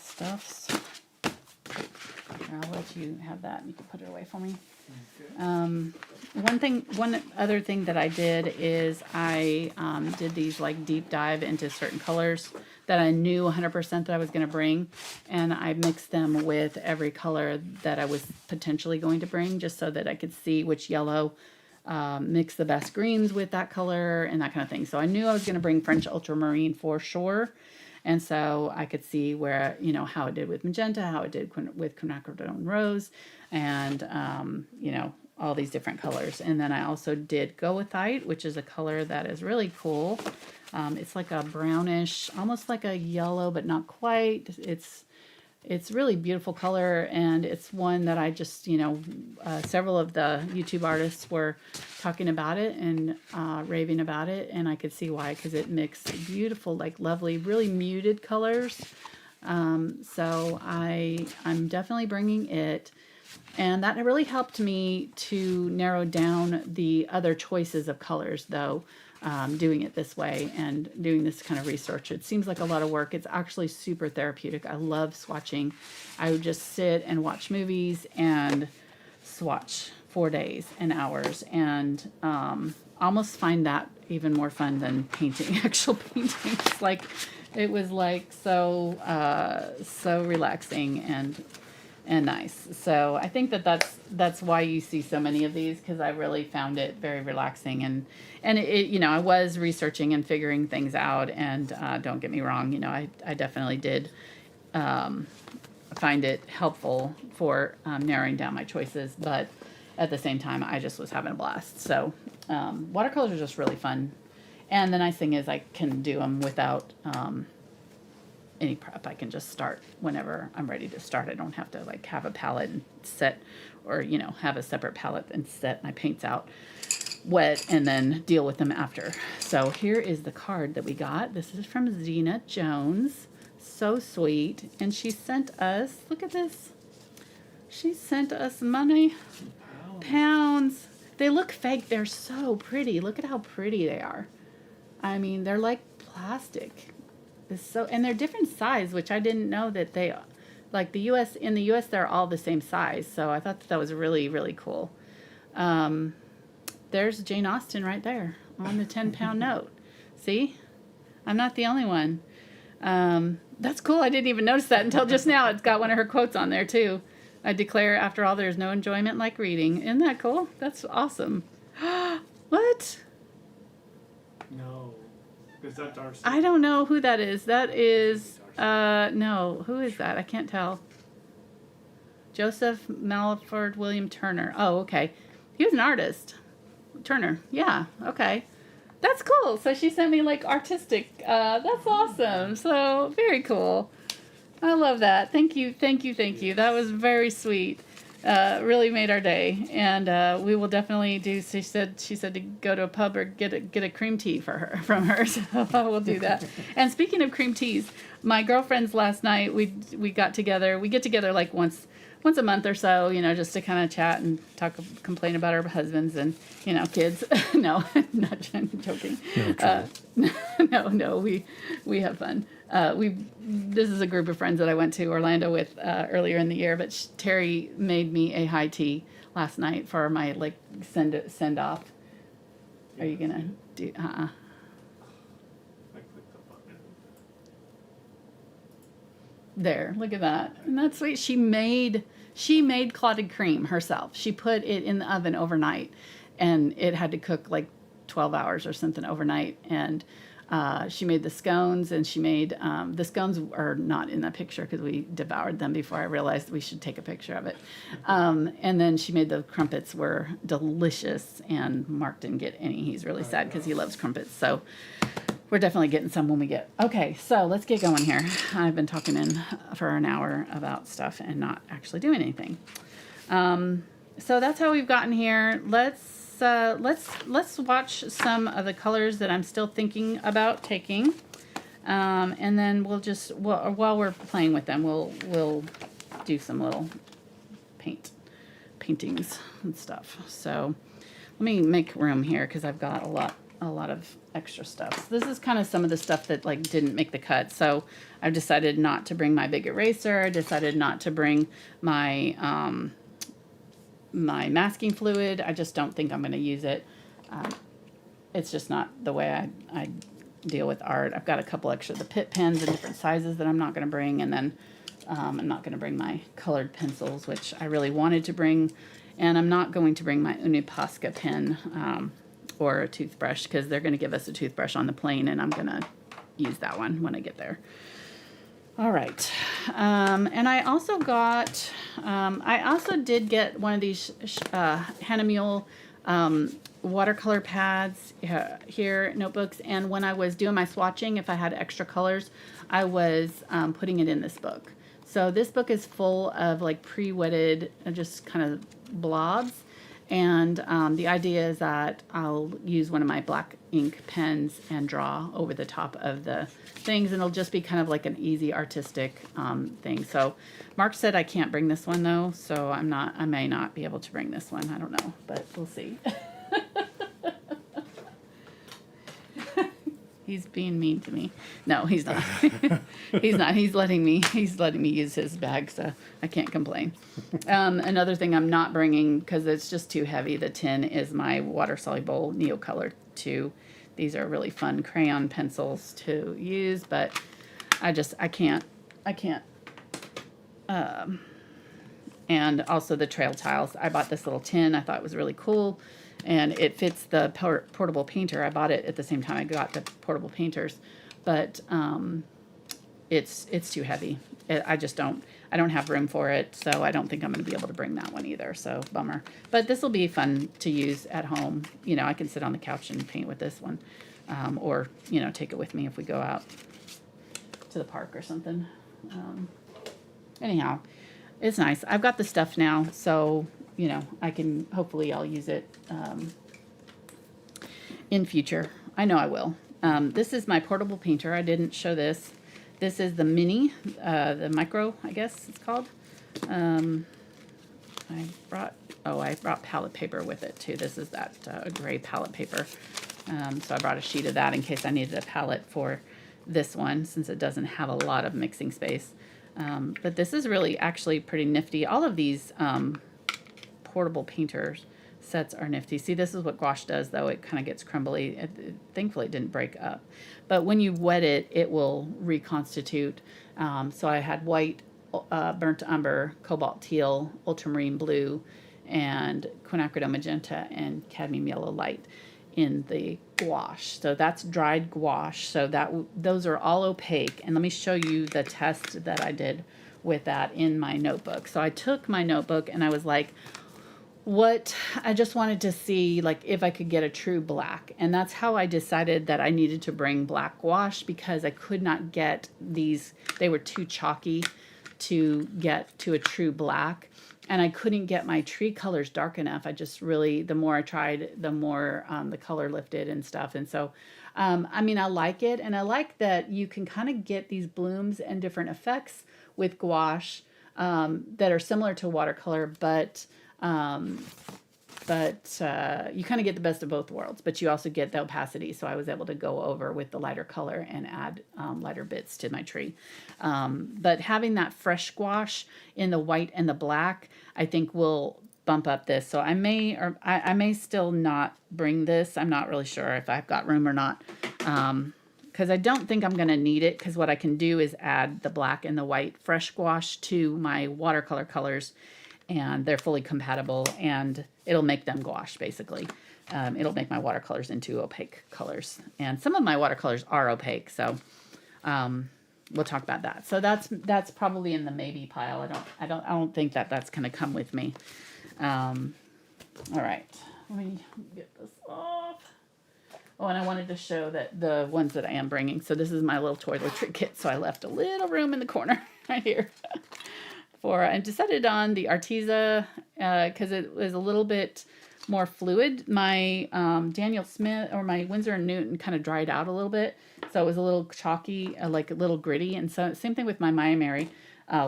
stuffs. Here, I'll let you have that, and you can put it away for me. Okay. One other thing that I did is I did these like deep dive into certain colors that I knew 100% that I was going to bring, and I mixed them with every color that I was potentially going to bring, just so that I could see which yellow mix the best greens with that color and that kind of thing. So I knew I was going to bring French Ultramarine for sure. And so I could see where, you know, how it did with magenta, how it did with quinacridone rose, and, you know, all these different colors. And then I also did goethite, which is a color that is really cool. It's like a brownish, almost like a yellow, but not quite. It's really beautiful color, and it's one that I just, you know, several of the YouTube artists were talking about it and raving about it, and I could see why, because it mixed beautiful, like lovely, really muted colors. So I'm definitely bringing it, and that really helped me to narrow down the other choices of colors, though. Doing it this way and doing this kind of research. It seems like a lot of work. It's actually super therapeutic. I love swatching. I would just sit and watch movies and swatch for days and hours, and almost find that even more fun than painting, actual painting. It's like, it was like so relaxing and nice. So I think that's why you see so many of these, because I really found it very relaxing, and it, you know, I was researching and figuring things out, and don't get me wrong, you know, I definitely did find it helpful for narrowing down my choices, but at the same time I just was having a blast. So watercolors are just really fun, and the nice thing is I can do them without any prep. I can just start whenever I'm ready to start. I don't have to like have a palette and set, or, you know, have a separate palette and set my paints out wet and then deal with them after. So here is the card that we got. This is from Zena Jones. So sweet. And she sent us, look at this. She sent us money. Pounds. They look fake. They're so pretty. Look at how pretty they are. I mean, they're like plastic. So, and they're different size, which I didn't know that they, like in the US they're all the same size. So I thought that was really, really cool. There's Jane Austen right there on the 10-pound note. See? I'm not the only one. That's cool. I didn't even notice that until just now. It's got one of her quotes on there too. I declare, after all, there's no enjoyment like reading. Isn't that cool? That's awesome. What? No. Is that Darcy? I don't know who that is. That is, no. Who is that? I can't tell. Joseph Malford William Turner. Oh, okay. He was an artist. Turner. Yeah. Okay. That's cool. So she sent me like artistic. That's awesome. So very cool. I love that. Thank you. Thank you. Thank you. That was very sweet. Really made our day. And we will definitely do. She said to go to a pub or get a cream tea from her. So we'll do that. And speaking of cream teas, my girlfriends last night we got together. We get together like once a month or so, you know, just to kind of chat and complain about our husbands and, you know, kids. No, not joking. No, we have fun. This is a group of friends that I went to Orlando with earlier in the year, but Terry made me a high tea last night for my like send off. Are you gonna do? I clicked the button. There, look at that. And that's sweet. She made clotted cream herself. She put it in the oven overnight, and it had to cook like 12 hours or something overnight. And she made the scones, and she made the scones are not in the picture because we devoured them before I realized we should take a picture of it. And then she made the crumpets, were delicious, and Mark didn't get any. He's really sad because he loves crumpets. So we're definitely getting some when we get. Okay, so let's get going here. I've been talking for an hour about stuff and not actually doing anything. So that's how we've gotten here. Let's watch some of the colors that I'm still thinking about taking, and then while we're playing with them, we'll do some little paintings and stuff. So let me make room here because I've got a lot of extra stuff. So this is kind of some of the stuff that like didn't make the cut. So I've decided not to bring my big eraser. I decided not to bring my my masking fluid. I just don't think I'm going to use it. It's just not the way I deal with art. I've got a couple extra the pit pens in different sizes that I'm not going to bring, and then I'm not going to bring my colored pencils, which I really wanted to bring, And I'm not going to bring my Uniposca pen or a toothbrush because they're going to give us a toothbrush on the plane, and I'm going to use that one when I get there. All right. And I also got, I also did get one of these Hannah Mule watercolor pads here, notebooks. And when I was doing my swatching, if I had extra colors, I was putting it in this book. So this book is full of like pre-wetted, just kind of blobs. And the idea is that I'll use one of my black ink pens and draw over the top of the things, and it'll just be kind of like an easy artistic thing. So Mark said I can't bring this one though, so I may not be able to bring this one. I don't know, but we'll see. He's being mean to me. No, he's not. He's not. He's letting me use his bag, so I can't complain. Another thing I'm not bringing because it's just too heavy, the tin, is my water-soluble Neocolor 2. These are really fun crayon pencils to use, but I can't. And also the trail tiles. I bought this little tin. I thought it was really cool. And it fits the portable painter. I bought it at the same time I got the portable painters, but it's too heavy. I don't have room for it, so I don't think I'm going to be able to bring that one either. So bummer. But this will be fun to use at home. You know, I can sit on the couch and paint with this one, or you know, take it with me if we go out to the park or something. Anyhow, it's nice. I've got the stuff now, so. You know, hopefully I'll use it in future. I know I will. This is my portable painter. I didn't show this. This is the mini, the micro, I guess it's called. I brought palette paper with it too. This is that gray palette paper. So I brought a sheet of that in case I needed a palette for this one, since it doesn't have a lot of mixing space. But this is really actually pretty nifty. All of these portable painters sets are nifty. See, this is what gouache does, though. It kind of gets crumbly. Thankfully, it didn't break up. But when you wet it, it will reconstitute. So I had white, burnt umber, cobalt teal, ultramarine blue, and quinacridone magenta, and cadmium yellow light in the gouache. So that's dried gouache. So those are all opaque. And let me show you the test that I did with that in my notebook. So I took my notebook and I was like, I just wanted to see like if I could get a true black. And that's how I decided that I needed to bring black gouache, because I could not get these. They were too chalky to get to a true black. And I couldn't get my tree colors dark enough. I just really, the more I tried, the more the color lifted and stuff. And so, I mean, I like it. And I like that you can kind of get these blooms and different effects with gouache that are similar to watercolor, but you kind of get the best of both worlds, but you also get the opacity. So I was able to go over with the lighter color and add lighter bits to my tree. But having that fresh gouache in the white and the black, I think will bump up this. So I may still not bring this. I'm not really sure if I've got room or not. Because I don't think I'm going to need it, because what I can do is add the black and the white fresh gouache to my watercolor colors, and they're fully compatible, and it'll make them gouache, basically. It'll make my watercolors into opaque colors. And some of my watercolors are opaque, so we'll talk about that. So that's probably in the maybe pile. I don't think that's going to come with me. All right, let me get this off. Oh, and I wanted to show that the ones that I am bringing. So this is my little toiletry kit. So I left a little room in the corner right here. I decided on the Arteza because it was a little bit more fluid. My Daniel Smith or my Winsor & Newton kind of dried out a little bit. So it was a little chalky, like a little gritty. And so same thing with my MaimeriBlu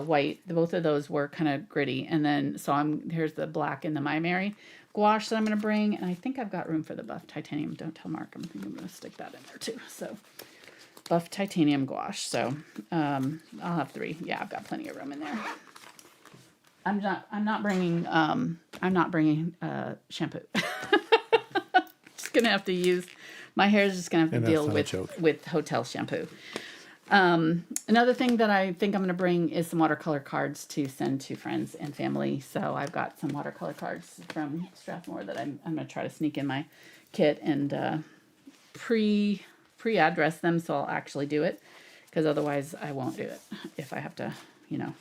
white. Both of those were kind of gritty. And then, so here's the black in the MaimeriBlu gouache that I'm going to bring. And I think I've got room for the buff titanium. Don't tell Mark. I'm going to stick that in there too. So buff titanium gouache. So I'll have 3. Yeah, I've got plenty of room in there. I'm not bringing shampoo. Just gonna have to use, my hair is just gonna have to deal with hotel shampoo. Another thing that I think I'm going to bring is some watercolor cards to send to friends and family. So I've got some watercolor cards from Strathmore that I'm going to try to sneak in my kit and pre-address them, so I'll actually do it, because otherwise I won't do it if I have to, you know,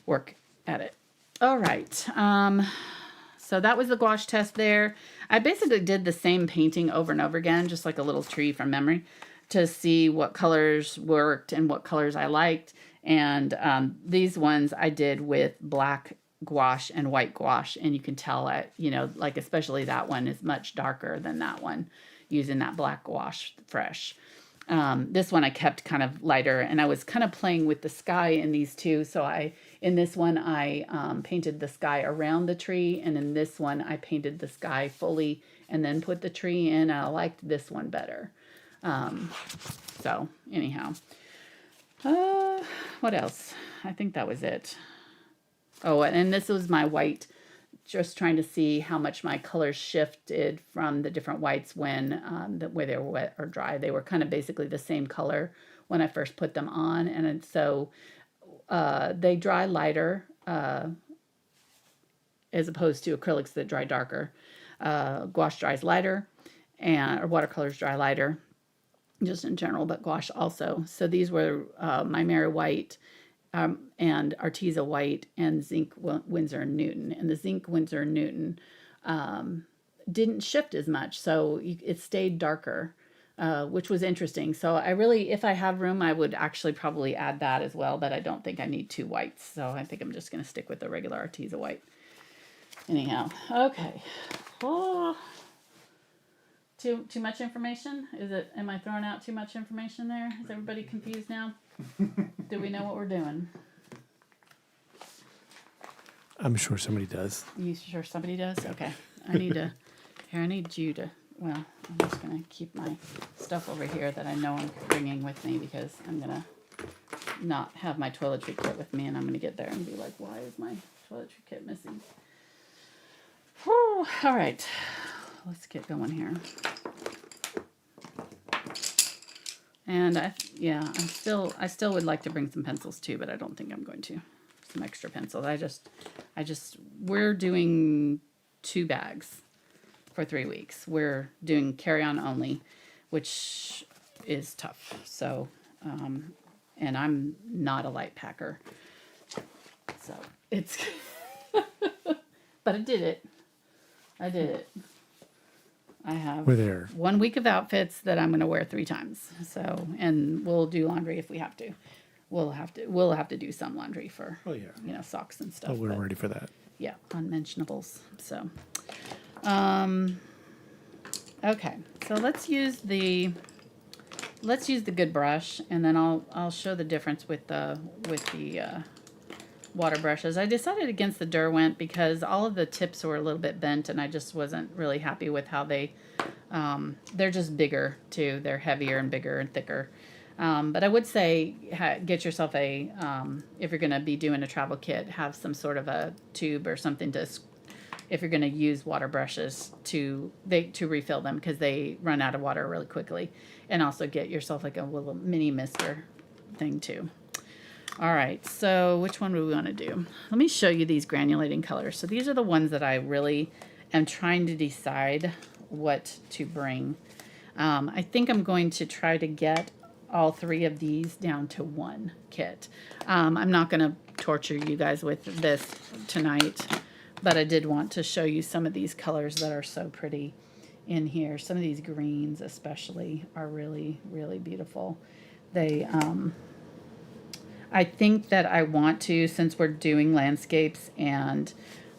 work at it. All right. So that was the gouache test there. I basically did the same painting over and over again, just like a little tree from memory, to see what colors worked and what colors I liked. And these ones I did with black gouache and white gouache, and you can tell you know, like especially that one is much darker than that one, using that black gouache fresh. This one I kept kind of lighter, and I was kind of playing with the sky in these two. So in this one I painted the sky around the tree, and in this one I painted the sky fully and then put the tree in. I liked this one better. So anyhow, what else? I think that was it. Oh, and this was my white, just trying to see how much my colors shifted from the different whites when where they were wet or dry. They were kind of basically the same color when I first put them on, and so they dry lighter as opposed to acrylics that dry darker. Gouache dries lighter, or watercolors dry lighter, just in general, but gouache also. So these were MaimeriBlu white, and Arteza white, and Zinc Winsor Newton. And the Zinc Winsor Newton didn't shift as much, so it stayed darker, which was interesting. So I really, if I have room, I would actually probably add that as well, but I don't think I need two whites. So I think I'm just going to stick with the regular Arteza white. Anyhow, okay. Oh, too much information? Am I throwing out too much information there? Is everybody confused now? Do we know what we're doing? I'm sure somebody does. You sure somebody does? Okay. I need you to, well, I'm just going to keep my stuff over here that I know I'm bringing with me, because I'm going to not have my toiletry kit with me, and I'm going to get there and be like, why is my toiletry kit missing? Whew. All right. Let's get going here. And I still would like to bring some pencils too, but I don't think I'm going to. Some extra pencils. We're doing 2 bags for 3 weeks. We're doing carry-on only, which is tough. So, and I'm not a light packer. So it's, but I did it. I have 1 week of outfits that I'm going to wear 3 times. So, and we'll do laundry if we have to. We'll have to do some laundry for, socks and stuff. Oh, we're ready for that. Yeah, unmentionables. So, okay. So let's use the good brush, and then I'll show the difference with the water brushes. I decided against the Derwent because all of the tips were a little bit bent, and I just wasn't really happy with how they're just bigger too. They're heavier and bigger and thicker. But I would say get yourself if you're going to be doing a travel kit, have some sort of a tube or something if you're going to use water brushes to refill them, because they run out of water really quickly. And also get yourself like a little mini mister thing too. All right, so which one do we want to do? Let me show you these granulating colors. So these are the ones that I really am trying to decide what to bring. I think I'm going to try to get all 3 of these down to 1 kit. I'm not going to torture you guys with this tonight, but I did want to show you some of these colors that are so pretty in here. Some of these greens especially are really, really beautiful. They, I think that I want to, since we're doing landscapes, and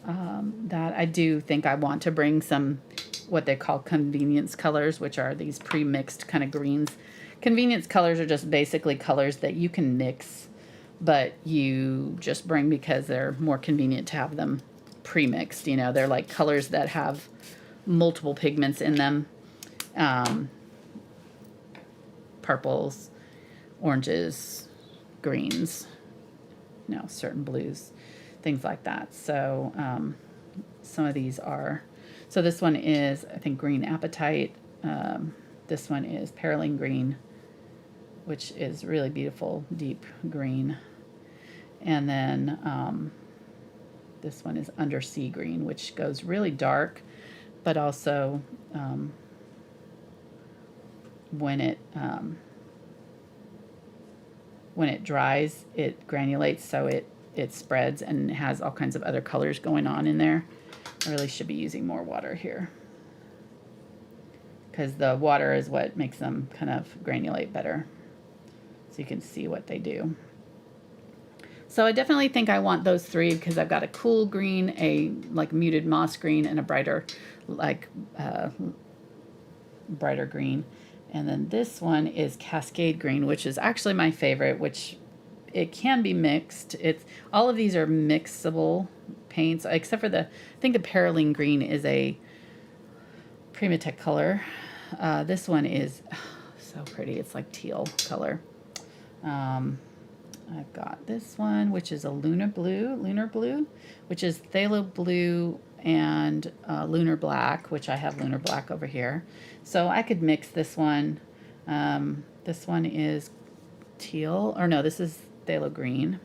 that I do think I want to bring some what they call convenience colors, which are these pre-mixed kind of greens. Convenience colors are just basically colors that you can mix, but you just bring because they're more convenient to have them pre-mixed. You know, they're like colors that have multiple pigments in them. Purples, oranges, greens, certain blues, things like that. So some of these are, so this one is, I think, green apatite. This one is perylene green. which is really beautiful, deep green. And then this one is Undersea Green, which goes really dark, but also when it dries, it granulates, so it spreads and has all kinds of other colors going on in there. I really should be using more water here, because the water is what makes them kind of granulate better. So you can see what they do. So I definitely think I want those three, because I've got a cool green, a like muted moss green, and a brighter like brighter green. And then this one is Cascade Green, which is actually my favorite, which it can be mixed. It's all of these are mixable paints, except for I think the Perylene Green is a Primatech color. This one is so pretty. It's like teal color. I've got this one, which is a Lunar Blue, which is Phthalo Blue and Lunar Black, which I have Lunar Black over here. So I could mix this one. This one is teal, or no, this is Phthalo Green.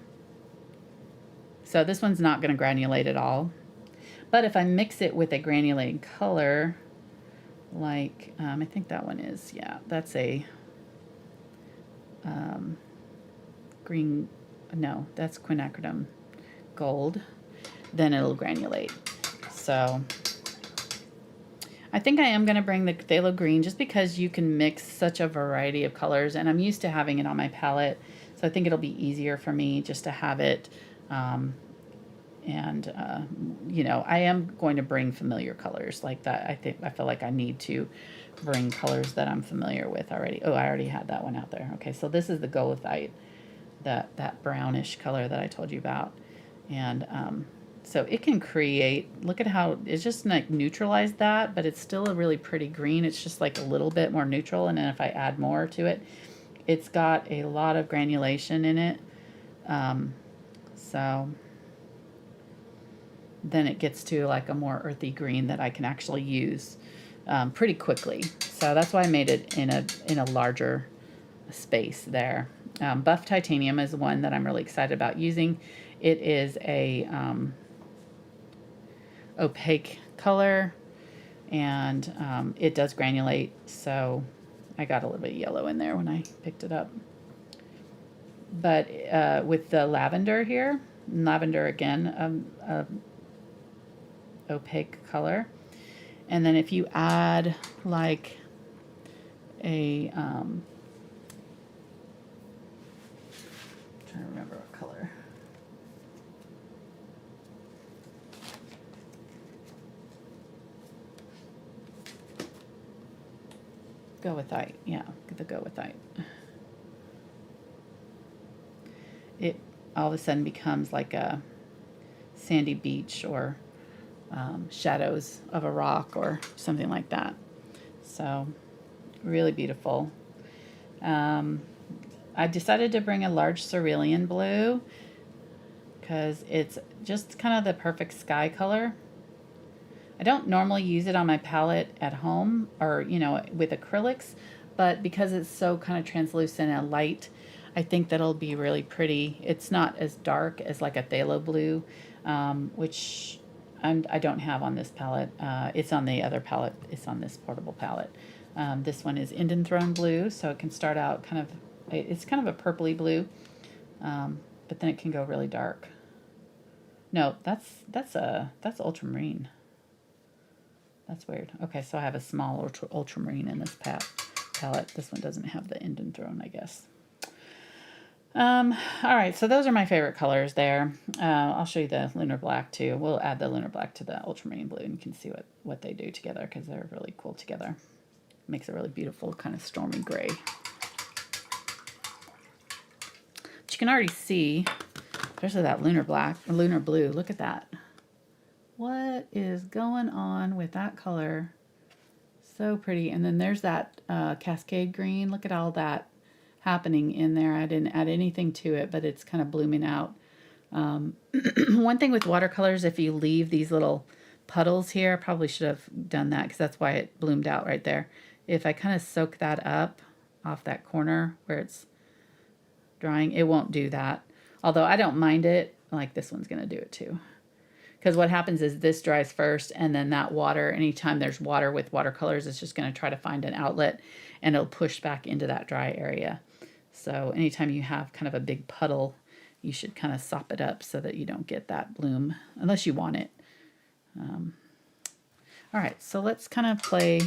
So this one's not going to granulate at all. But if I mix it with a granulating color, like, I think that one is, yeah, that's a green, no, that's quinacridone gold, then it'll granulate. So I think I am going to bring the Phthalo Green, just because you can mix such a variety of colors, and I'm used to having it on my palette, so I think it'll be easier for me just to have it. You know, I am going to bring familiar colors like that. I feel like I need to bring colors that I'm familiar with already. Oh, I already had that one out there. Okay, so this is the Goethite, that brownish color that I told you about. And so it can create, look at how it's just like neutralized that, but it's still a really pretty green. It's just like a little bit more neutral. And then if I add more to it, it's got a lot of granulation in it. So then it gets to like a more earthy green that I can actually use pretty quickly. So that's why I made it in a larger space there. Buff Titanium is one that I'm really excited about using. It is a opaque color, and it does granulate, so I got a little bit of yellow in there when I picked it up. But with the lavender here, lavender again, opaque color. And then if you add like a trying to remember what color. Goethite, yeah, the Goethite. It all of a sudden becomes like a sandy beach, or shadows of a rock or something like that. So really beautiful. I decided to bring a large cerulean blue because it's just kind of the perfect sky color. I don't normally use it on my palette at home, or you know, with acrylics, but because it's so kind of translucent and light, I think that'll be really pretty. It's not as dark as like a phthalo blue, which I don't have on this palette. It's on the other palette. It's on this portable palette. This one is Indian Throne Blue, so it can start out kind of, it's kind of a purpley blue, but then it can go really dark. No, that's ultramarine. That's weird. Okay, so I have a small ultramarine in this palette. This one doesn't have the Indian Throne, I guess. All right, so those are my favorite colors there. I'll show you the Lunar Black too. We'll add the Lunar Black to the Ultramarine Blue, and you can see what they do together, because they're really cool together. Makes a really beautiful kind of stormy gray. But you can already see, especially that Lunar Black, Lunar Blue, look at that. What is going on with that color? So pretty. And then there's that Cascade Green. Look at all that happening in there. I didn't add anything to it, but it's kind of blooming out. One thing with watercolors, if you leave these little puddles here, I probably should have done that, because that's why it bloomed out right there. If I kind of soak that up off that corner where it's drying, it won't do that. Although I don't mind it, like this one's going to do it too. Because what happens is this dries first, and then that water, anytime there's water with watercolors, it's just going to try to find an outlet, and it'll push back into that dry area. So anytime you have kind of a big puddle, you should kind of sop it up so that you don't get that bloom, unless you want it. All right, so let's kind of play,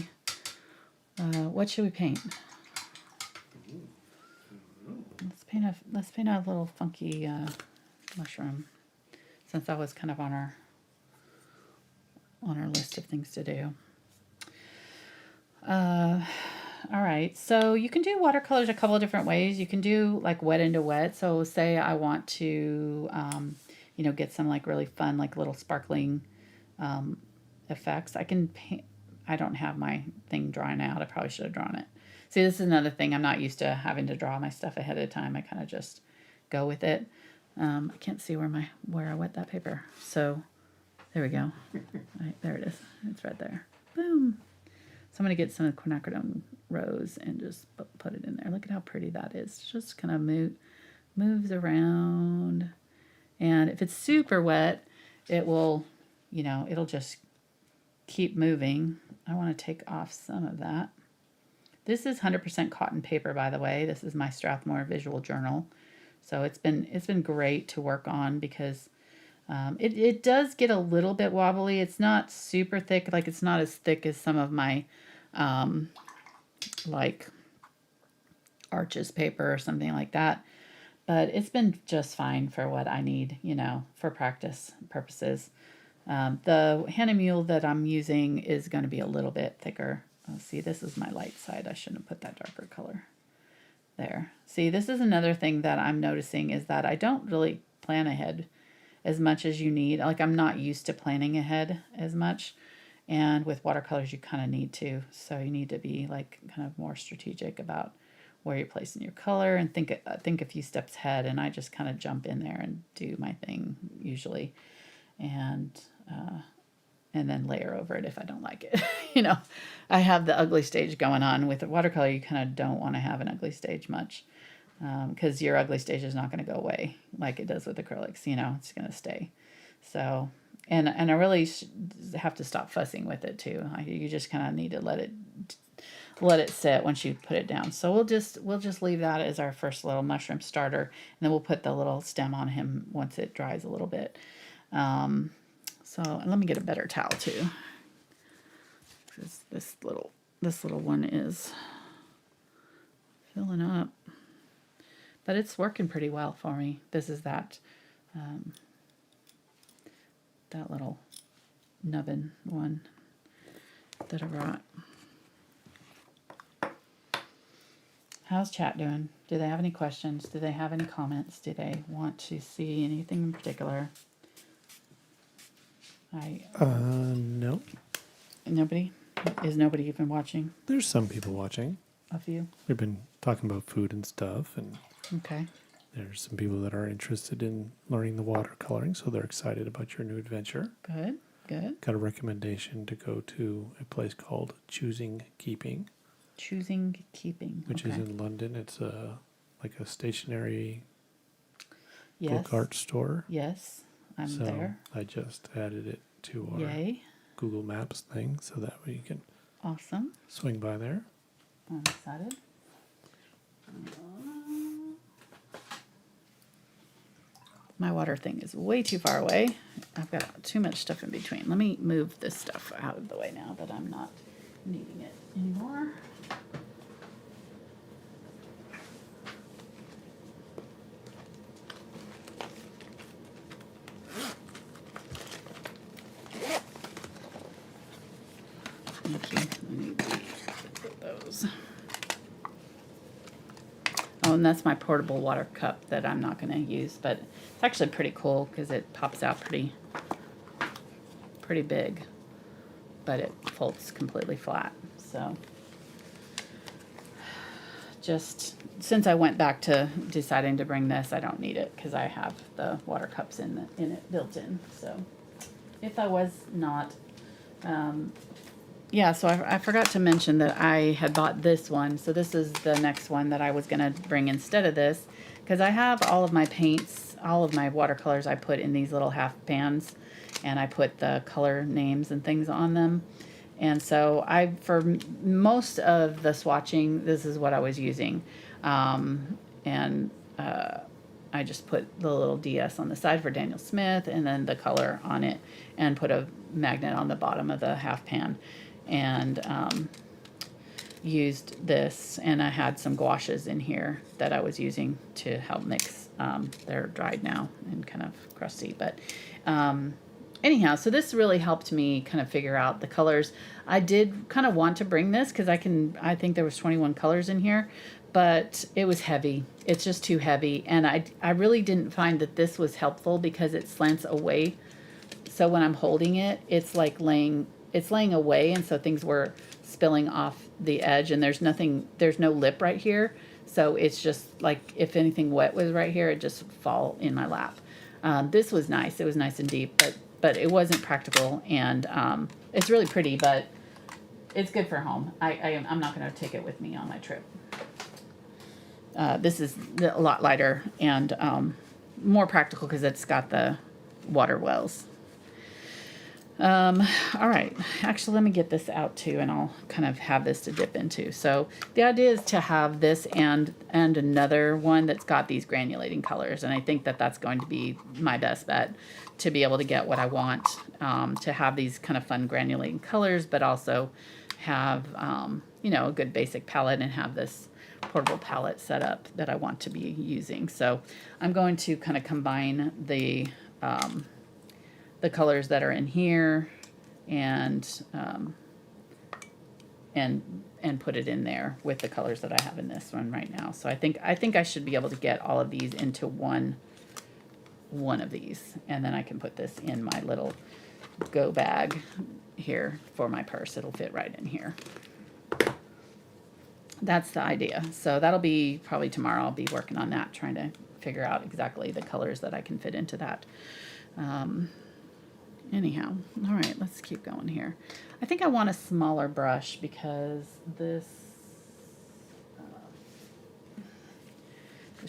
what should we paint? Let's paint a little funky mushroom, since that was kind of on our list of things to do. All right, so you can do watercolors a couple of different ways. You can do like wet into wet. So say I want to, you know, get some like really fun, like little sparkling effects. I can paint. I don't have my thing drawn out. I probably should have drawn it. See, this is another thing. I'm not used to having to draw my stuff ahead of time. I kind of just go with it. I can't see where I wet that paper. So there we go. Right, there it is. It's right there. Boom. So I'm going to get some quinacridone rose and just put it in there. Look at how pretty that is. Just kind of moves around. And if it's super wet, it will, you know, it'll just keep moving. I want to take off some of that. This is 100% cotton paper, by the way. This is my Strathmore Visual Journal. So it's been great to work on because it does get a little bit wobbly. It's not super thick, like it's not as thick as some of my like Arches paper or something like that. But it's been just fine for what I need, you know, for practice purposes. The Hahnemühle that I'm using is going to be a little bit thicker. Oh, see, this is my light side. I shouldn't have put that darker color there. See, this is another thing that I'm noticing is that I don't really plan ahead as much as you need. Like, I'm not used to planning ahead as much. And with watercolors, you kind of need to. So you need to be like kind of more strategic about where you're placing your color and think a few steps ahead. And I just kind of jump in there and do my thing usually. And then layer over it if I don't like it. You know, I have the ugly stage going on. With watercolor, you kind of don't want to have an ugly stage much because your ugly stage is not going to go away like it does with acrylics. You know, it's going to stay. So, and I really have to stop fussing with it too. You just kind of need to let it sit once you put it down. So we'll just leave that as our first little mushroom starter, and then we'll put the little stem on him once it dries a little bit. So, and let me get a better towel too. This little one is filling up, but it's working pretty well for me. This is that little nubbin one that I brought. How's chat doing? Do they have any questions? Do they have any comments? Do they want to see anything in particular? No. Nobody? Is nobody even watching? There's some people watching. A few? We've been talking about food and stuff, and Okay. there's some people that are interested in learning the watercoloring, so they're excited about your new adventure. Good, good. Got a recommendation to go to a place called Choosing Keeping. Choosing Keeping. Which okay. is in London. It's like a stationery Yes. book art store. Yes, I'm So there. I just added it to our Yay. Google Maps thing so that way you can Awesome. swing by there. I'm excited. My water thing is way too far away. I've got too much stuff in between. Let me move this stuff out of the way now that I'm not needing it anymore. Thank you. I need to put those. Oh, and that's my portable water cup that I'm not going to use, but it's actually pretty cool because it pops out pretty big, but it folds completely flat. So just since I went back to deciding to bring this, I don't need it because I have the water cups in it built in. So if I was not, yeah, so I forgot to mention that I had bought this one. So this is the next one that I was going to bring instead of this because I have all of my paints, all of my watercolors I put in these little half pans, and I put the color names and things on them. And so for most of the swatching, this is what I was using. And I just put the little DS on the side for Daniel Smith, and then the color on it, and put a magnet on the bottom of the half pan, and used this. And I had some gouaches in here that I was using to help mix. They're dried now and kind of crusty, but anyhow, so this really helped me kind of figure out the colors. I did kind of want to bring this because I think there was 21 colors in here, but it was heavy. It's just too heavy. And I really didn't find that this was helpful because it slants away. So when I'm holding it, it's like laying away. And so things were spilling off the edge, and there's no lip right here. So it's just like, if anything wet was right here, it just fall in my lap. This was nice. It was nice and deep, but it wasn't practical, and it's really pretty, but it's good for home. I'm not going to take it with me on my trip. This is a lot lighter and more practical because it's got the water wells. All right, actually, let me get this out too, and I'll kind of have this to dip into. So the idea is to have this and another one that's got these granulating colors, and I think that that's going to be my best bet to be able to get what I want, to have these kind of fun granulating colors, but also have a good basic palette, and have this portable palette set up that I want to be using. So I'm going to kind of combine the colors that are in here and put it in there with the colors that I have in this one right now. So I think I should be able to get all of these into one of these, and then I can put this in my little go bag here for my purse. It'll fit right in here. That's the idea. So that'll be probably tomorrow. I'll be working on that, trying to figure out exactly the colors that I can fit into that. Anyhow, all right, let's keep going here. I think I want a smaller brush because this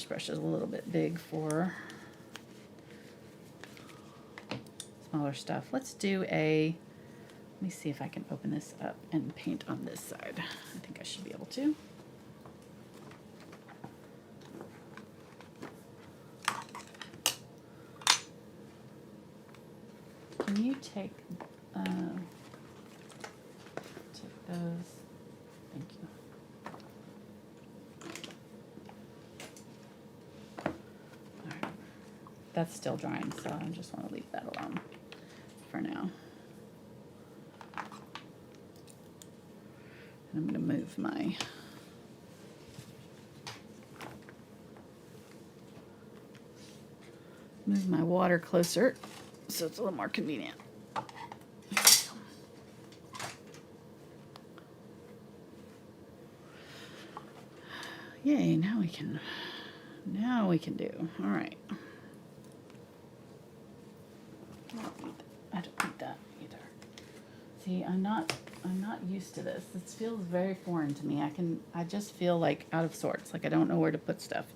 brush is a little bit big for smaller stuff. Let's do let me see if I can open this up and paint on this side. I think I should be able to. Can you take those? Thank you. All right. That's still drying, so I just want to leave that alone for now. I'm going to move my water closer so it's a little more convenient. Yay, now we can do. All right. I don't need that either. See, I'm not used to this. This feels very foreign to me. I just feel like out of sorts, like I don't know where to put stuff.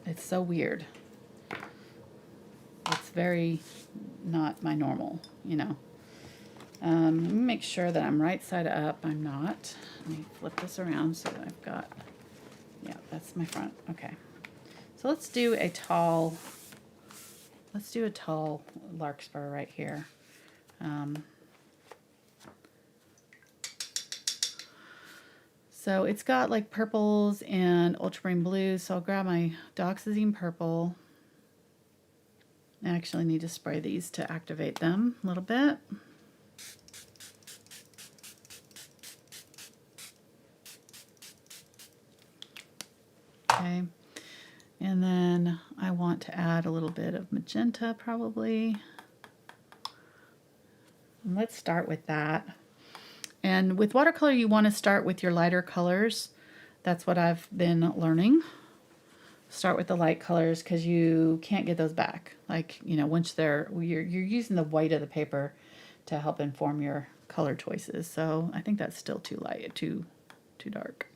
It's so weird. It's very not my normal, Let me make sure that I'm right side up. I'm not. Let me flip this around so that I've got, yeah, that's my front. Okay. So let's do a tall larkspur right here. So it's got like purples and ultramarine blues. So I'll grab my Dioxazine purple. I actually need to spray these to activate them a little bit. Okay. And then I want to add a little bit of magenta probably. And let's start with that. And with watercolor, you want to start with your lighter colors. That's what I've been learning. Start with the light colors because you can't get those back. Like, once you're using the white of the paper to help inform your color choices. So I think that's still too light, too dark.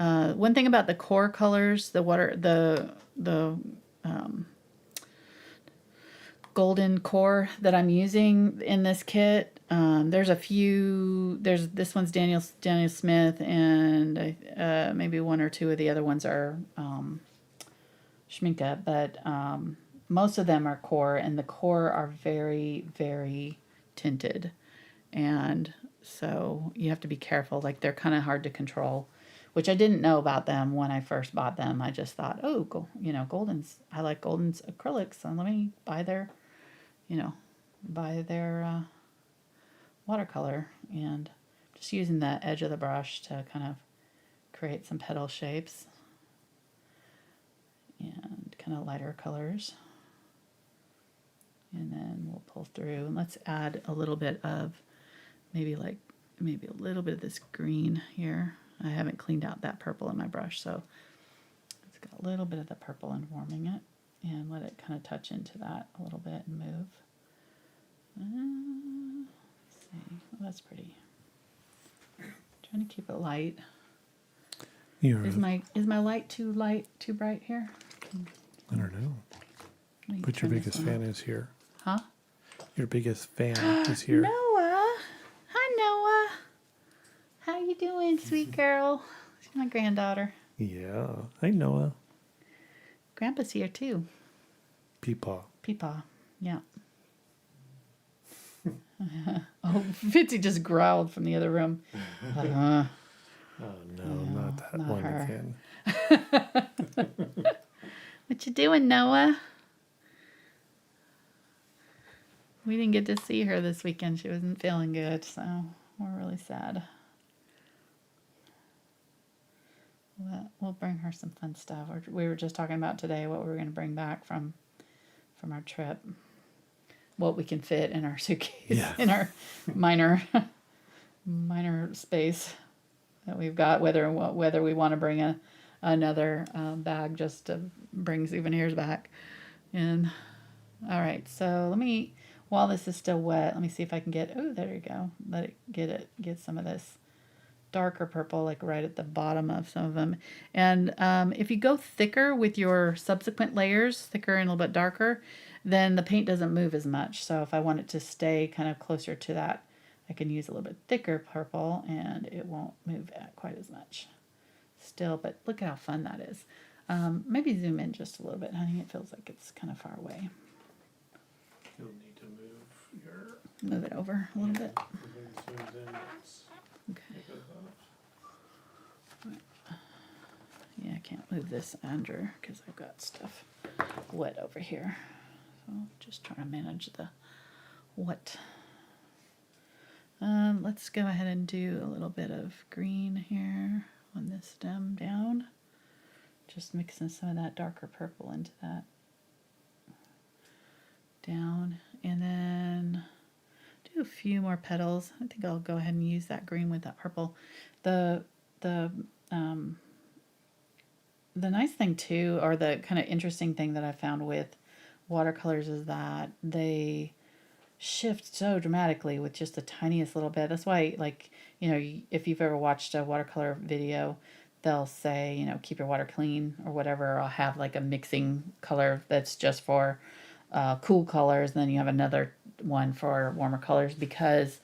One thing about the core colors, the golden core that I'm using in this kit, there's a few. This one's Daniel Smith, and maybe one or two of the other ones are Schmincke, but most of them are core, and the core are very, very tinted, and so you have to be careful. Like, they're kind of hard to control, which I didn't know about them when I first bought them. I just thought, oh, Golden's. I like Golden's acrylics, so let me buy their, watercolor, and just using the edge of the brush to kind of create some petal shapes and kind of lighter colors. And then we'll pull through, and let's add a little bit of maybe a little bit of this green here. I haven't cleaned out that purple in my brush, so it's got a little bit of the purple and warming it, and let it kind of touch into that a little bit and move. Let's see. Oh, that's pretty. Trying to keep it light. Is my light too bright here? I don't know. But your biggest fan is here. Huh? Your biggest fan is here. Noah. Hi, Noah. How you doing, sweet girl? She's my granddaughter. Yeah. Hi, Noah. Grandpa's here, too. Peepaw. Peepaw. Yeah. Oh, Fitzy just growled from the other room. Like, Oh, no, not that not one her. again. What you doing, Noah? We didn't get to see her this weekend. She wasn't feeling good, so we're really sad. We'll bring her some fun stuff. We were just talking about today what we were going to bring back from our trip. What we can fit in our suitcase, in our minor space that we've got. Whether we want to bring another bag just to bring souvenirs back. And all right, so while this is still wet, let me see if I can get. Oh, there you go. Get some of this darker purple, like right at the bottom of some of them. And if you go thicker with your subsequent layers, thicker and a little bit darker, then the paint doesn't move as much. So if I want it to stay kind of closer to that, I can use a little bit thicker purple and it won't move quite as much still. But look at how fun that is. Maybe zoom in just a little bit, honey. It feels like it's kind of far away. You'll need to move it over a little bit. Okay. Yeah, I can't move this under because I've got stuff wet over here. So just trying to manage the wet. Let's go ahead and do a little bit of green here on this stem down. Just mixing some of that darker purple into that. Down, and then do a few more petals. I think I'll go ahead and use that green with that purple. The nice thing too, or the kind of interesting thing that I found with watercolors is that they shift so dramatically with just the tiniest little bit. That's why, like, if you've ever watched a watercolor video, they'll say, keep your water clean or whatever. Or I'll have like a mixing color that's just for cool colors, and then you have another one for warmer colors, because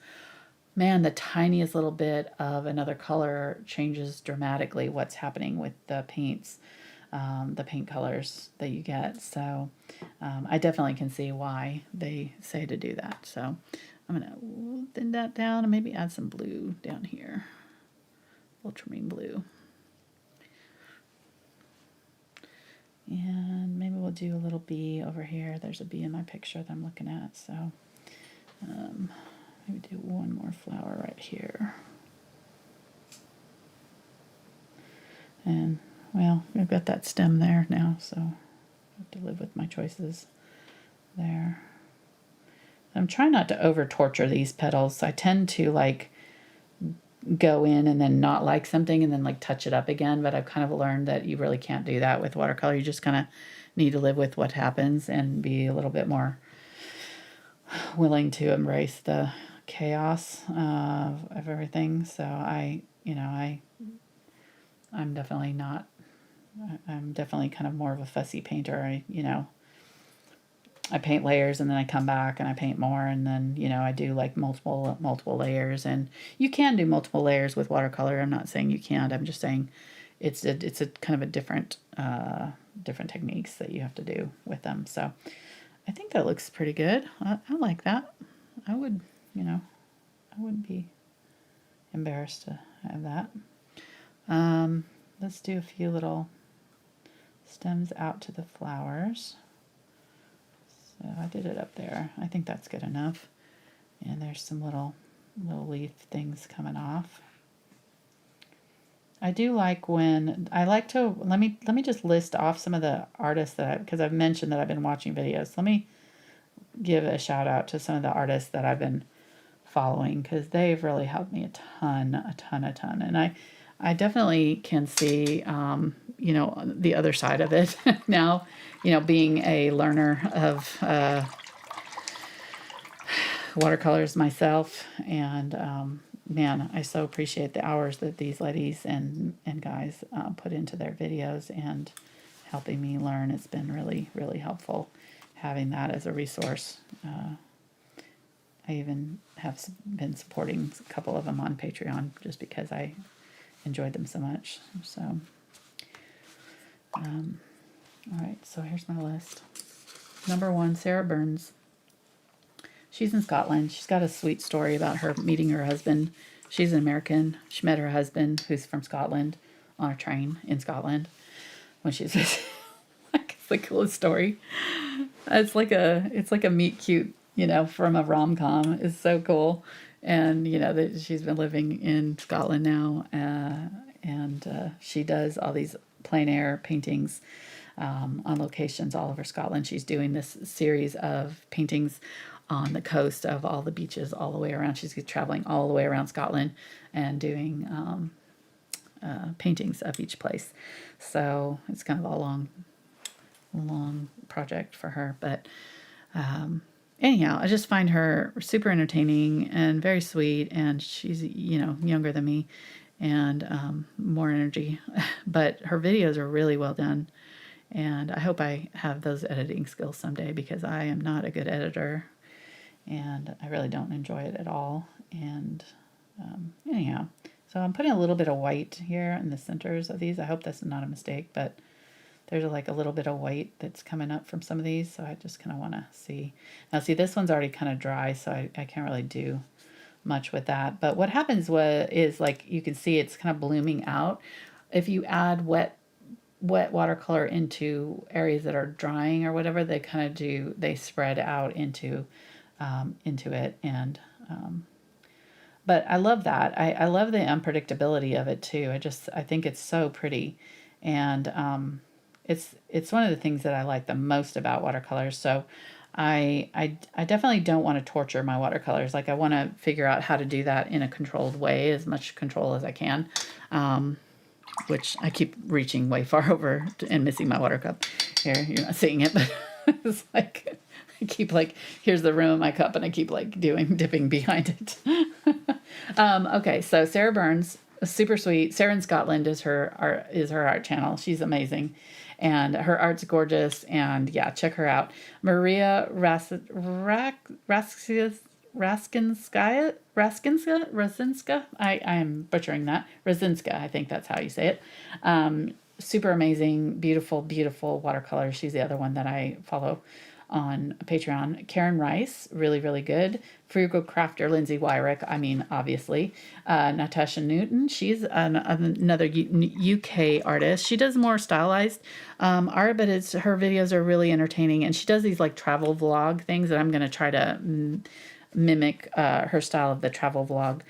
man, the tiniest little bit of another color changes dramatically what's happening with the paints, the paint colors that you get. So I definitely can see why they say to do that. So I'm gonna thin that down and maybe add some blue down here, ultramarine blue. And maybe we'll do a little bee over here. There's a bee in my picture that I'm looking at. So maybe do one more flower right here. And, well, we've got that stem there now, so I have to live with my choices there. I'm trying not to over torture these petals. I tend to like go in and then not like something and then like touch it up again, but I've kind of learned that you really can't do that with watercolor. You just kind of need to live with what happens and be a little bit more willing to embrace the chaos of everything. So I I'm definitely not, I'm definitely kind of more of a fussy painter. I paint layers and then I come back and I paint more, and then, I do like multiple layers, and you can do multiple layers with watercolor. I'm not saying you can't. I'm just saying it's a kind of a different techniques that you have to do with them. So I think that looks pretty good. I like that. I would, I wouldn't be embarrassed to have that. Let's do a few little stems out to the flowers. So I did it up there. I think that's good enough. And there's some little leaf things coming off. I do like when I like to let me just list off some of the artists because I've mentioned that I've been watching videos. Let me give a shout out to some of the artists that I've been following, because they've really helped me a ton. And I definitely can see the other side of it now, being a learner of watercolors myself. And man, I so appreciate the hours that these ladies and guys put into their videos and helping me learn. It's been really, really helpful having that as a resource. I even have been supporting a couple of them on Patreon just because I enjoyed them so much. So, all right, so here's my list. Number 1, Sarah Burns. She's in Scotland. She's got a sweet story about her meeting her husband. She's an American. She met her husband, who's from Scotland, on a train in Scotland when she's like, it's the coolest story. It's like a meet cute, from a rom-com. It's so cool. And, that she's been living in Scotland now. And she does all these plein air paintings on locations all over Scotland. She's doing this series of paintings on the coast of all the beaches all the way around. She's traveling all the way around Scotland and doing paintings of each place. So it's kind of a long project for her. But anyhow, I just find her super entertaining and very sweet. And she's, younger than me and more energy. But her videos are really well done. And I hope I have those editing skills someday, because I am not a good editor. And I really don't enjoy it at all. And anyhow, so I'm putting a little bit of white here in the centers of these. I hope that's not a mistake, but there's like a little bit of white that's coming up from some of these. So I just kind of want to see. Now see, this one's already kind of dry, so I can't really do much with that. But what happens is like you can see it's kind of blooming out. If you add wet watercolor into areas that are drying or whatever, they spread out into it. And but I love that. I love the unpredictability of it too. I think it's so pretty. And it's one of the things that I like the most about watercolors. So I definitely don't want to torture my watercolors. Like I want to figure out how to do that in a controlled way, as much control as I can. Which I keep reaching way far over and missing my water cup. Here, you're not seeing it, but it's like I keep like, here's the rim of my cup, and I keep like dipping behind it. Okay, so Sarah Burns, super sweet. Sarah in Scotland is her art channel. She's amazing, and her art's gorgeous. And yeah, check her out. Maria Raczynska. I am butchering that. Raczynska, I think that's how you say it. Super amazing, beautiful watercolor. She's the other one that I follow on Patreon. Karen Rice, really, really good. Frugal Crafter, Lindsay Weirich, obviously. Natasha Newton, she's another UK artist. She does more stylized art, but her videos are really entertaining. And she does these like travel vlog things that I'm going to try to mimic her style of the travel vlog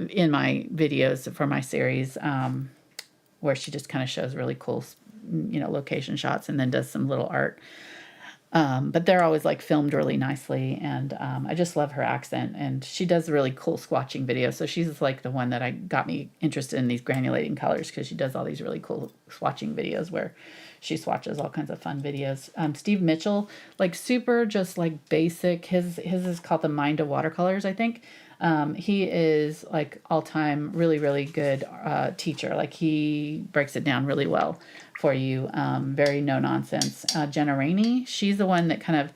in my videos for my series, where she just kind of shows really cool, location shots and then does some little art. But they're always like filmed really nicely, and I just love her accent, and she does really cool swatching videos. So she's like the one that got me interested in these granulating colors, because she does all these really cool swatching videos where she swatches all kinds of fun videos. Steve Mitchell, like super just like basic. His is called The Mind of Watercolors, I think. He is like all-time really, really good teacher. Like he breaks it down really well for you. Very no nonsense. Jenna Rainey, she's the one that kind of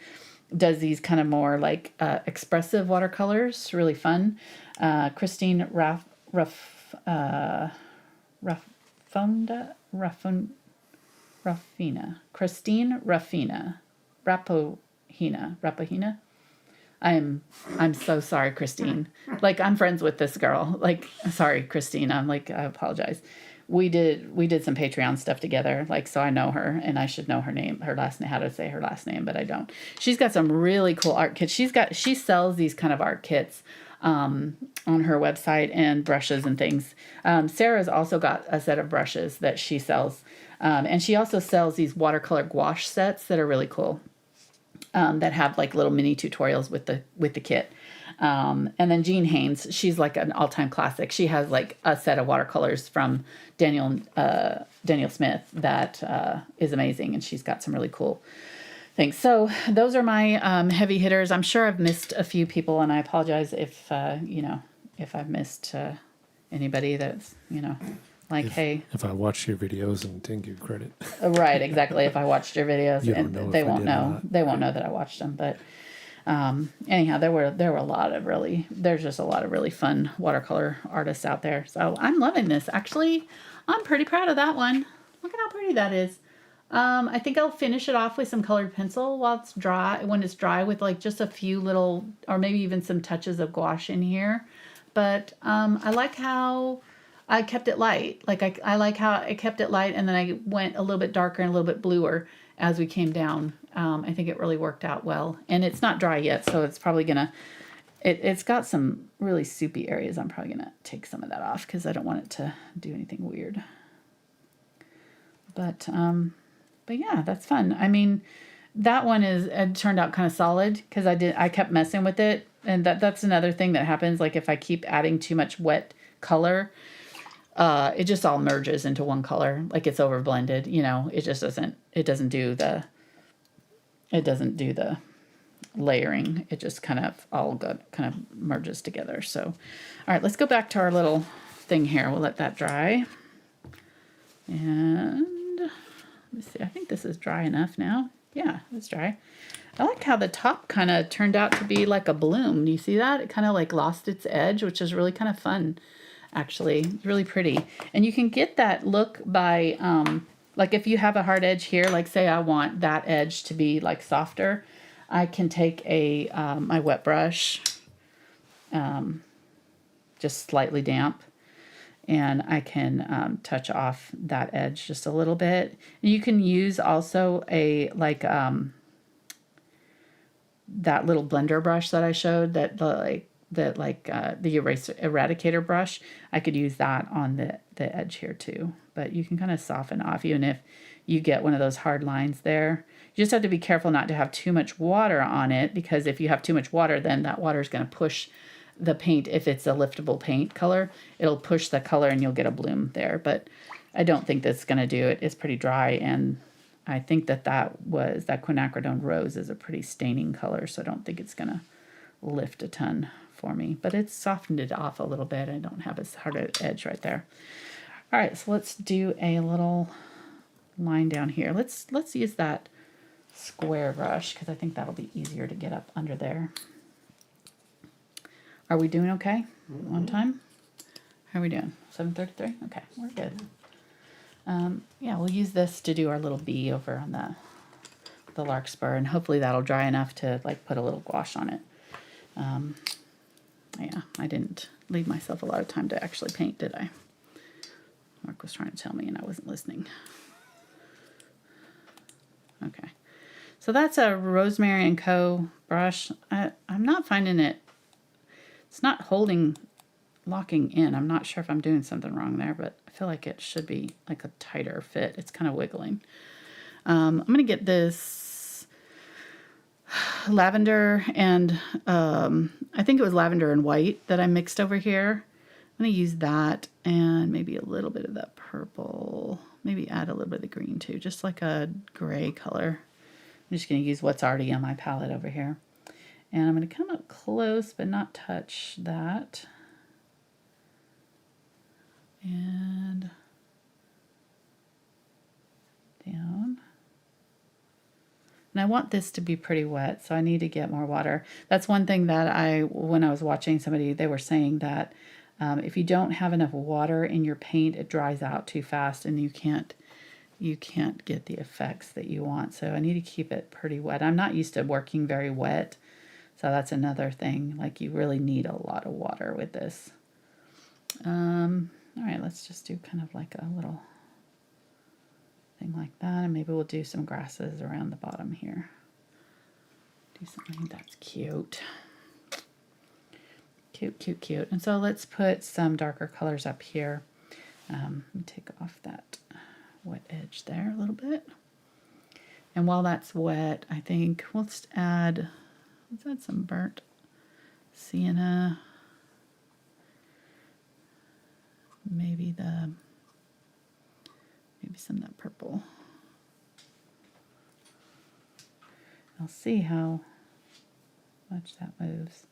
does these kind of more like expressive watercolors, really fun. Kristine Kristine Rapohina. I'm so sorry, Kristine. Like I'm friends with this girl. Like sorry, Kristine. I'm like I apologize. We did some Patreon stuff together. Like so I know her and I should know her name, her last name, how to say her last name, but I don't. She's got some really cool art kits. She sells these kind of art kits on her website and brushes and things. Sarah's also got a set of brushes that she sells. And she also sells these watercolor gouache sets that are really cool. That have like little mini tutorials with the kit. And then Jean Haines, she's like an all-time classic. She has like a set of watercolors from Daniel Smith that is amazing, and she's got some really cool things. So those are my heavy hitters. I'm sure I've missed a few people, and I apologize if if I've missed anybody that's like, if I watched your videos and didn't give credit. Right, exactly. If I watched your videos, and they won't know. They won't know that I watched them. But anyhow, there were there's just a lot of really fun watercolor artists out there. So I'm loving this. Actually, I'm pretty proud of that one. Look at how pretty that is. I think I'll finish it off with some colored pencil while it's dry. When it's dry, with like just a few little, or maybe even some touches of gouache in here. But I like how I kept it light. Like I like how I kept it light, and then I went a little bit darker and a little bit bluer as we came down. I think it really worked out well, and it's not dry yet, so it's probably gonna. It's got some really soupy areas. I'm probably gonna take some of that off because I don't want it to do anything weird. But yeah, that's fun. I mean, that one it turned out kind of solid because I kept messing with it, and that's another thing that happens. Like if I keep adding too much wet color. It just all merges into one color, like it's over blended. It just doesn't do the layering. It just kind of merges together. So, all right, let's go back to our little thing here. We'll let that dry. And let me see, I think this is dry enough now. Yeah, it's dry. I like how the top kind of turned out to be like a bloom. Do you see that? It kind of like lost its edge, which is really kind of fun. Actually, it's really pretty. And you can get that look by, like if you have a hard edge here, like say I want that edge to be like softer, I can take my wet brush, just slightly damp, and I can touch off that edge just a little bit. And you can use also a that little blender brush that I showed, the eradicator brush. I could use that on the edge here too. But you can kind of soften off even if you get one of those hard lines there. You just have to be careful not to have too much water on it, because if you have too much water, then that water is going to push the paint. If it's a liftable paint color, it'll push the color and you'll get a bloom there. But I don't think that's going to do it. It's pretty dry, and I think that quinacridone rose is a pretty staining color, so I don't think it's going to lift a ton for me, but it's softened it off a little bit. I don't have as hard an edge right there. All right, so let's do a little line down here. Let's use that square brush because I think that'll be easier to get up under there. Are we doing okay on time? How are we doing? 7:33? Okay, we're good. Yeah, we'll use this to do our little bee over on the larkspur, and hopefully that'll dry enough to like put a little gouache on it. Yeah, I didn't leave myself a lot of time to actually paint, did I? Mark was trying to tell me and I wasn't listening. Okay, so that's a Rosemary & Co. brush. I'm not finding it. It's not locking in. I'm not sure if I'm doing something wrong there, but I feel like it should be like a tighter fit. It's kind of wiggling. I'm going to get this lavender and I think it was lavender and white that I mixed over here. I'm going to use that and maybe a little bit of that purple. Maybe add a little bit of the green too, just like a gray color. I'm just going to use what's already on my palette over here. And I'm going to come up close but not touch that. And down. And I want this to be pretty wet, so I need to get more water. That's one thing that when I was watching somebody, they were saying that if you don't have enough water in your paint, it dries out too fast and you can't get the effects that you want. So I need to keep it pretty wet. I'm not used to working very wet, so that's another thing. Like, you really need a lot of water with this. All right, let's just do kind of like a little thing like that, and maybe we'll do some grasses around the bottom here. Do something that's cute. Cute, cute, cute. And so let's put some darker colors up here. Let me take off that wet edge there a little bit. And while that's wet, I think let's add some burnt sienna. Maybe some of that purple. I'll see how much that moves.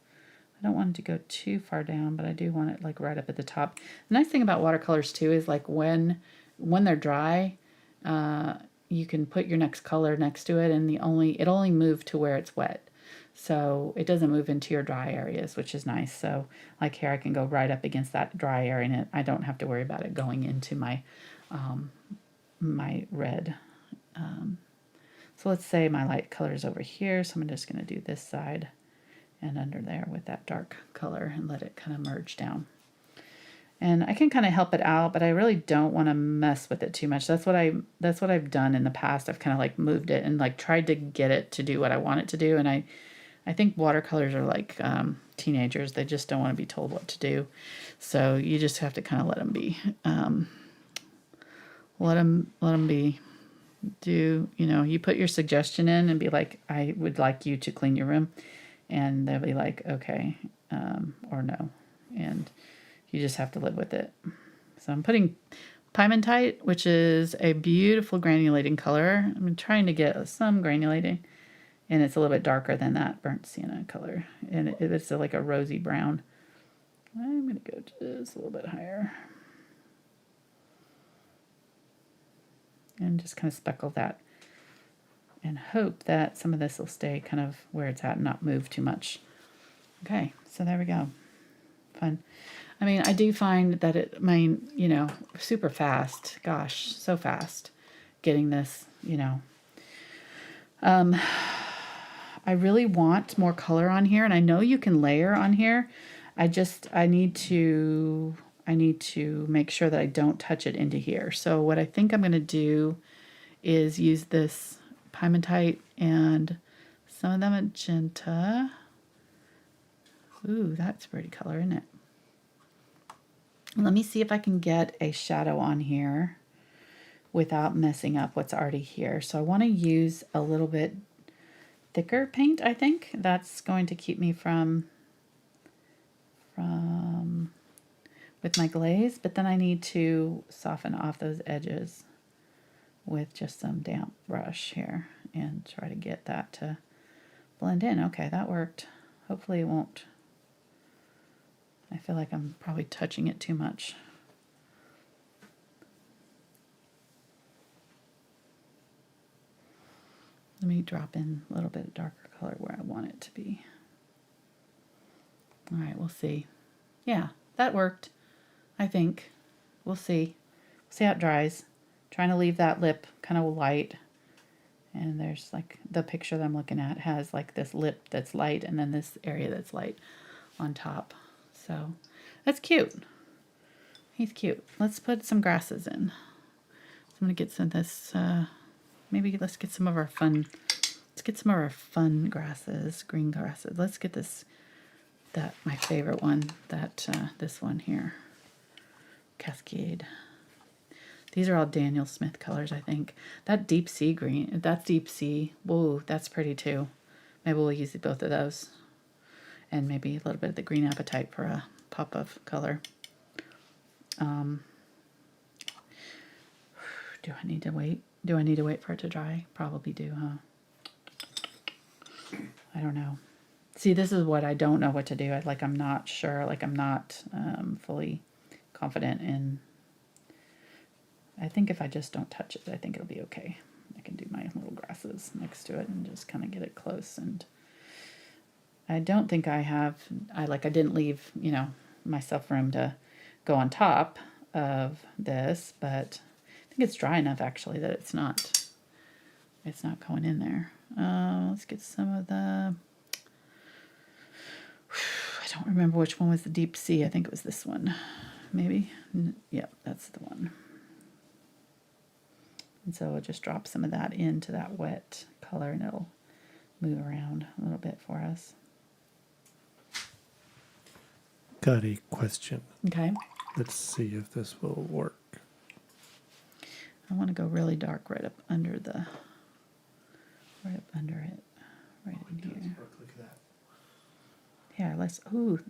I don't want it to go too far down, but I do want it like right up at the top. The nice thing about watercolors too is like when they're dry, you can put your next color next to it, and it only move to where it's wet. So it doesn't move into your dry areas, which is nice. So like here, I can go right up against that dry area, and I don't have to worry about it going into my my red. So let's say my light color is over here, so I'm just going to do this side and under there with that dark color and let it kind of merge down. And I can kind of help it out, but I really don't want to mess with it too much. That's what I've done in the past. I've kind of like moved it and like tried to get it to do what I want it to do. And I think watercolors are like teenagers. They just don't want to be told what to do. So you just have to kind of let them be. Let them be. You put your suggestion in and be like, I would like you to clean your room. And they'll be like, okay, or no. And you just have to live with it. So I'm putting Pimentite, which is a beautiful granulating color. I'm trying to get some granulating, and it's a little bit darker than that burnt sienna color. And it's like a rosy brown. I'm going to go just a little bit higher. And just kind of speckle that. And hope that some of this will stay kind of where it's at and not move too much. Okay, so there we go. Fun. I mean, I do find that super fast. Gosh, so fast getting this, I really want more color on here, and I know you can layer on here. I need to make sure that I don't touch it into here. So what I think I'm going to do is use this Pimentite and some of the magenta. Ooh, that's a pretty color, isn't it? Let me see if I can get a shadow on here without messing up what's already here. So I want to use a little bit thicker paint, I think. That's going to keep me from with my glaze, but then I need to soften off those edges with just some damp brush here and try to get that to blend in. Okay, that worked. Hopefully it won't. I feel like I'm probably touching it too much. Let me drop in a little bit of darker color where I want it to be. All right, we'll see. Yeah, that worked, I think. We'll see. See how it dries. Trying to leave that lip kind of light. And there's like the picture that I'm looking at has like this lip that's light and then this area that's light on top. So that's cute. He's cute. Let's put some grasses in. So I'm going to get some of this, maybe let's get some of our fun, grasses, green grasses. Let's get this, my favorite one, this one here, Cascade. These are all Daniel Smith colors, I think. That deep sea green, that's deep sea. Whoa, that's pretty too. Maybe we'll use both of those. And maybe a little bit of the green apatite for a pop of color. Do I need to wait? Do I need to wait for it to dry? Probably do, huh? I don't know. See, this is what I don't know what to do. I'm not sure. Like, I'm not fully confident in. I think if I just don't touch it, I think it'll be okay. I can do my little grasses next to it and just kind of get it close. And I don't think I didn't leave, myself room to go on top of this, but I think it's dry enough actually that it's not going in there. Let's get some of the, I don't remember which one was the deep sea. I think it was this one, maybe. Yep, that's the one. And so I'll just drop some of that into that wet color and it'll move around a little bit for us. Got a question. Okay. Let's see if this will work. I want to go really dark right up under it, right in here. Look at that. Yeah,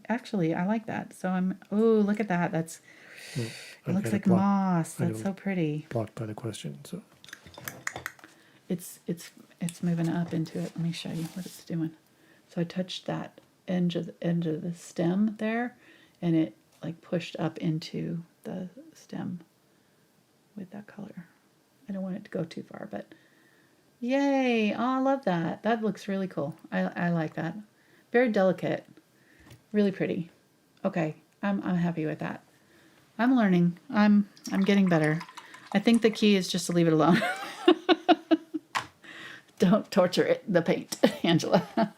actually, I like that. So look at that. It looks like moss. That's so pretty. Blocked by the question, so. It's moving up into it. Let me show you what it's doing. So I touched that end of the stem there, and it like pushed up into the stem with that color. I don't want it to go too far, but yay! Oh, I love that. That looks really cool. I like that. Very delicate, really pretty. Okay, I'm happy with that. I'm learning. I'm getting better. I think the key is just to leave it alone. Don't torture the paint, Angela.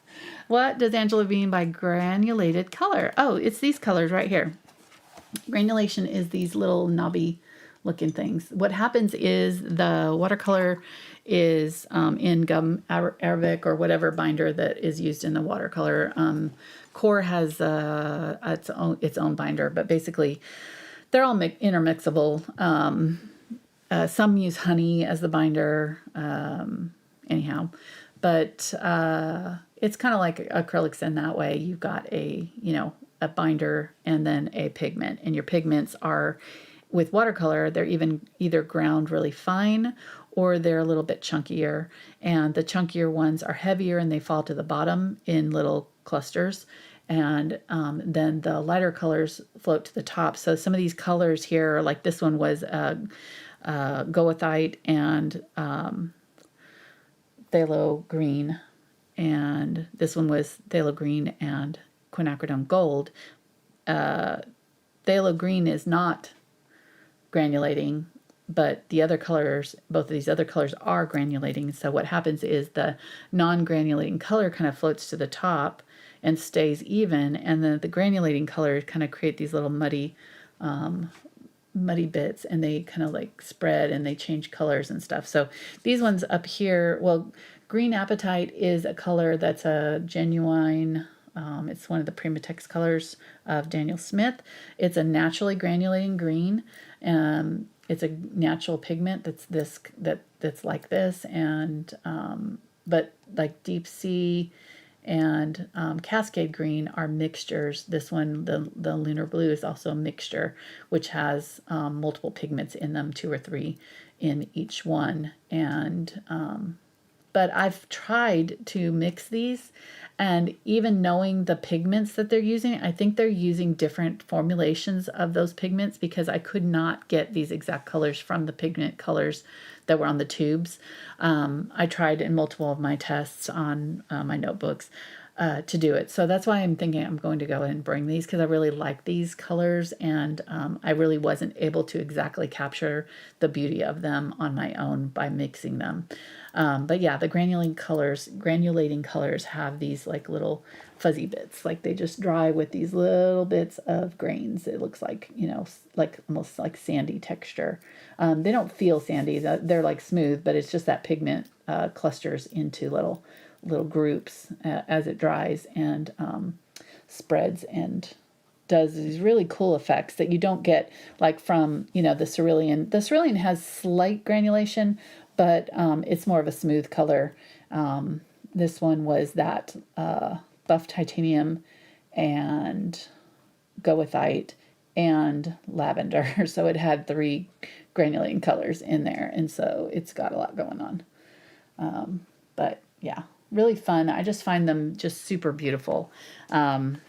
What does Angela mean by granulated color? Oh, it's these colors right here. Granulation is these little knobby looking things. What happens is the watercolor is in gum arabic or whatever binder that is used in the watercolor. Core has its own binder, but basically they're all intermixable. Some use honey as the binder, anyhow, but it's kind of like acrylics in that way. You've got a binder and then a pigment, and your pigments are, with watercolor, they're either ground really fine or they're a little bit chunkier, and the chunkier ones are heavier and they fall to the bottom in little clusters, and then the lighter colors float to the top. So some of these colors here, like this one was Gouache and phthalo green, and this one was phthalo green and quinacridone gold. Phthalo green is not granulating, but the other colors, both of these other colors are granulating. So what happens is the non-granulating color kind of floats to the top and stays even, and then the granulating colors kind of create these little muddy bits, and they kind of like spread and they change colors and stuff. So these ones up here, well, green apatite is a color that's a genuine, it's one of the Primatex colors of Daniel Smith. It's a naturally granulating green. It's a natural pigment that's like this, and but like Deep Sea and Cascade Green are mixtures. This one, the Lunar Blue, is also a mixture, which has multiple pigments in them, 2 or 3 in each one. And but I've tried to mix these, and even knowing the pigments that they're using, I think they're using different formulations of those pigments, because I could not get these exact colors from the pigment colors that were on the tubes. I tried in multiple of my tests on my notebooks to do it. So that's why I'm thinking I'm going to go ahead and bring these, because I really like these colors, and I really wasn't able to exactly capture the beauty of them on my own by mixing them. But yeah, the granulating colors have these like little fuzzy bits, like they just dry with these little bits of grains. It looks like, like almost like sandy texture. They don't feel sandy, they're like smooth, but it's just that pigment clusters into little groups as it dries and spreads and does these really cool effects that you don't get like from, the cerulean. The cerulean has slight granulation, but it's more of a smooth color. This one was that buff titanium and goethite and lavender. So it had 3 granulating colors in there, and so it's got a lot going on. But yeah, really fun. I just find them just super beautiful. And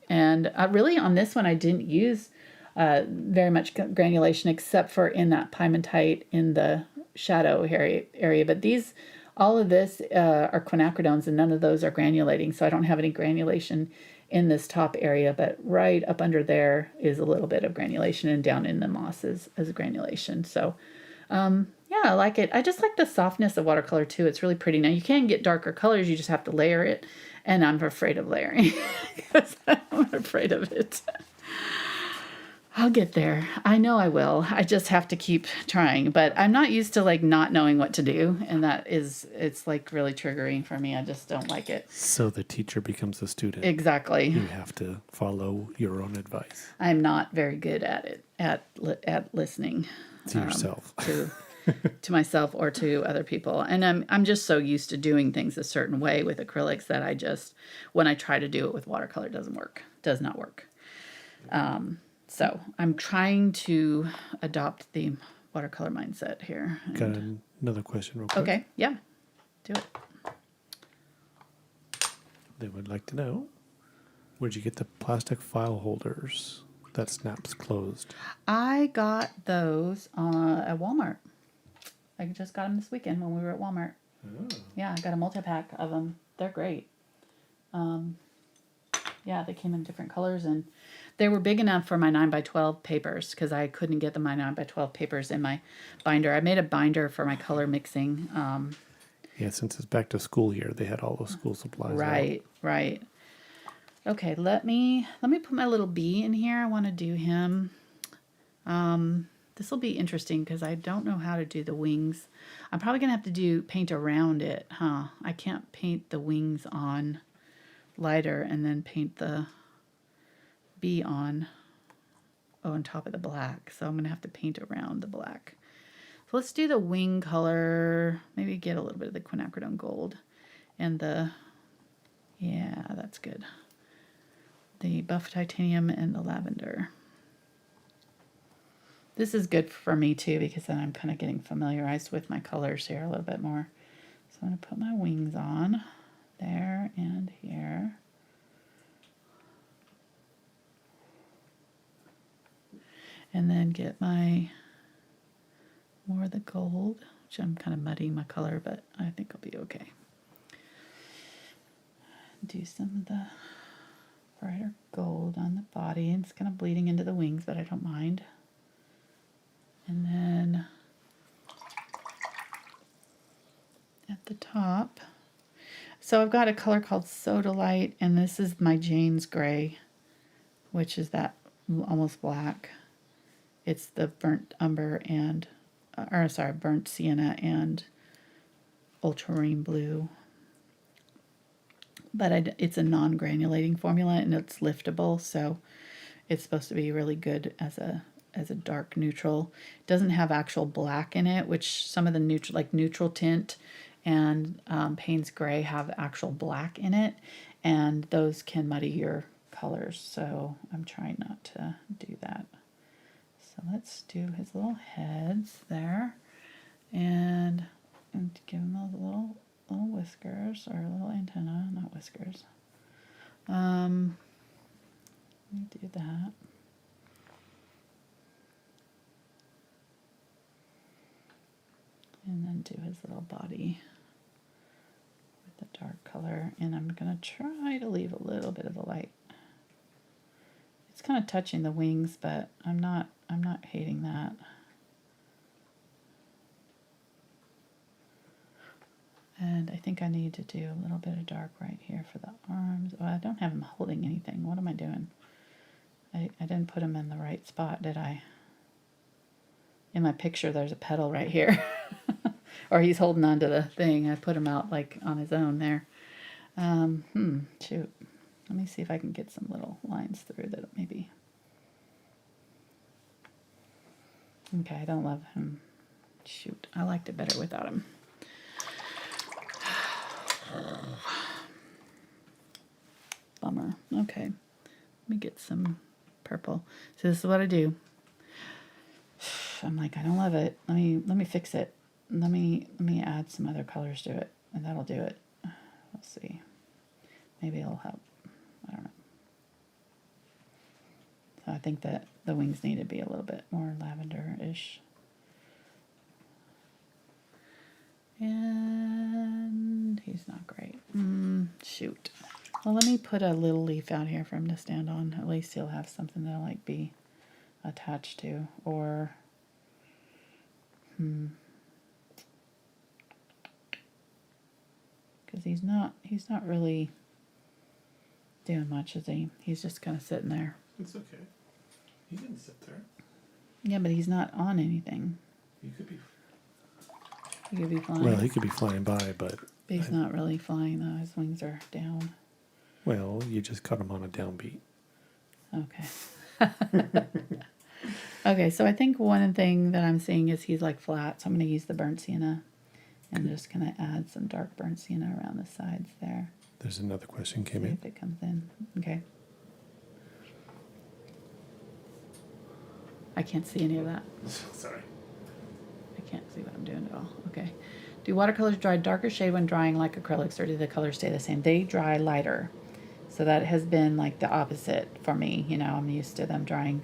really on this one, I didn't use very much granulation except for in that piemontite in the shadow area. But these, all of this are quinacridones, and none of those are granulating. So I don't have any granulation in this top area, but right up under there is a little bit of granulation, and down in the mosses is granulation. So yeah, I like it. I just like the softness of watercolor too. It's really pretty. Now you can get darker colors, you just have to layer it. And I'm afraid of layering because I'm afraid of it. I'll get there. I know I will. I just have to keep trying. But I'm not used to like not knowing what to do. And it's like really triggering for me. I just don't like it. So the teacher becomes the student. Exactly. You have to follow your own advice. I'm not very good at it, at listening. To yourself. To myself or to other people. And I'm just so used to doing things a certain way with acrylics that I just, when I try to do it with watercolor, it does not work. So I'm trying to adopt the watercolor mindset here. Got another question real quick. Okay, yeah, do it. They would like to know, where'd you get the plastic file holders that snaps closed? I got those at Walmart. I just got them this weekend when we were at Walmart. Oh. Yeah, I got a multi-pack of them. They're great. Yeah, they came in different colors, and they were big enough for my 9x12 papers because I couldn't get my 9x12 papers in my binder. I made a binder for my color mixing. Yeah, since it's back to school year, they had all those school supplies. Right, right. Okay, let me put my little bee in here. I want to do him. This will be interesting because I don't know how to do the wings. I'm probably going to have to paint around it, huh? I can't paint the wings on lighter and then paint the bee on top of the black. So I'm going to have to paint around the black. So let's do the wing color. Maybe get a little bit of the quinacridone gold and yeah, that's good. The buff titanium and the lavender. This is good for me too because then I'm kind of getting familiarized with my colors here a little bit more. So I'm going to put my wings on there and here. And then get more of the gold, which I'm kind of muddying my color, but I think I'll be okay. Do some of the brighter gold on the body. And it's kind of bleeding into the wings, but I don't mind. And then at the top, so I've got a color called Sodalite, and this is my Jane's Gray, which is that almost black. It's the burnt umber and, burnt sienna and ultramarine blue. But it's a non-granulating formula, and it's liftable, so it's supposed to be really good as a dark neutral. It doesn't have actual black in it, which some of the neutral tint and Payne's Gray have actual black in it, and those can muddy your colors. So I'm trying not to do that. So let's do his little heads there, and give him those little whiskers or little antenna, not whiskers. Let me do that. And then do his little body with the dark color. And I'm going to try to leave a little bit of the light. It's kind of touching the wings, but I'm not hating that. And I think I need to do a little bit of dark right here for the arms. Oh, I don't have him holding anything. What am I doing? I didn't put him in the right spot, did I? In my picture, there's a petal right here. Or he's holding onto the thing. I put him out like on his own there. Shoot. Let me see if I can get some little lines through that maybe. Okay, I don't love him. Shoot, I liked it better without him. Bummer. Okay, let me get some purple. So this is what I do. I'm like, I don't love it. Let me fix it. Let me add some other colors to it, and that'll do it. see. Maybe it'll help. I don't know. So I think that the wings need to be a little bit more lavender-ish. And he's not great. Shoot. Well, let me put a little leaf out here for him to stand on. At least he'll have something to like be attached to. Or, because he's not really doing much, is he? He's just kind of sitting there. It's okay. He can sit there. Yeah, but he's not on anything. He could be. He could be flying. Well, he could be flying by, but he's not really flying though. His wings are down. Well, you just caught him on a downbeat. Okay. Okay, so I think one thing that I'm seeing is he's like flat, so I'm going to use the burnt sienna and just kind of add some dark burnt sienna around the sides there. There's another question came See in. if it comes in. Okay. I can't see any of that. Sorry. I can't see what I'm doing at all. Okay. Do watercolors dry darker shade when drying like acrylics, or do the colors stay the same? They dry lighter. So that has been like the opposite for me. You know, I'm used to them drying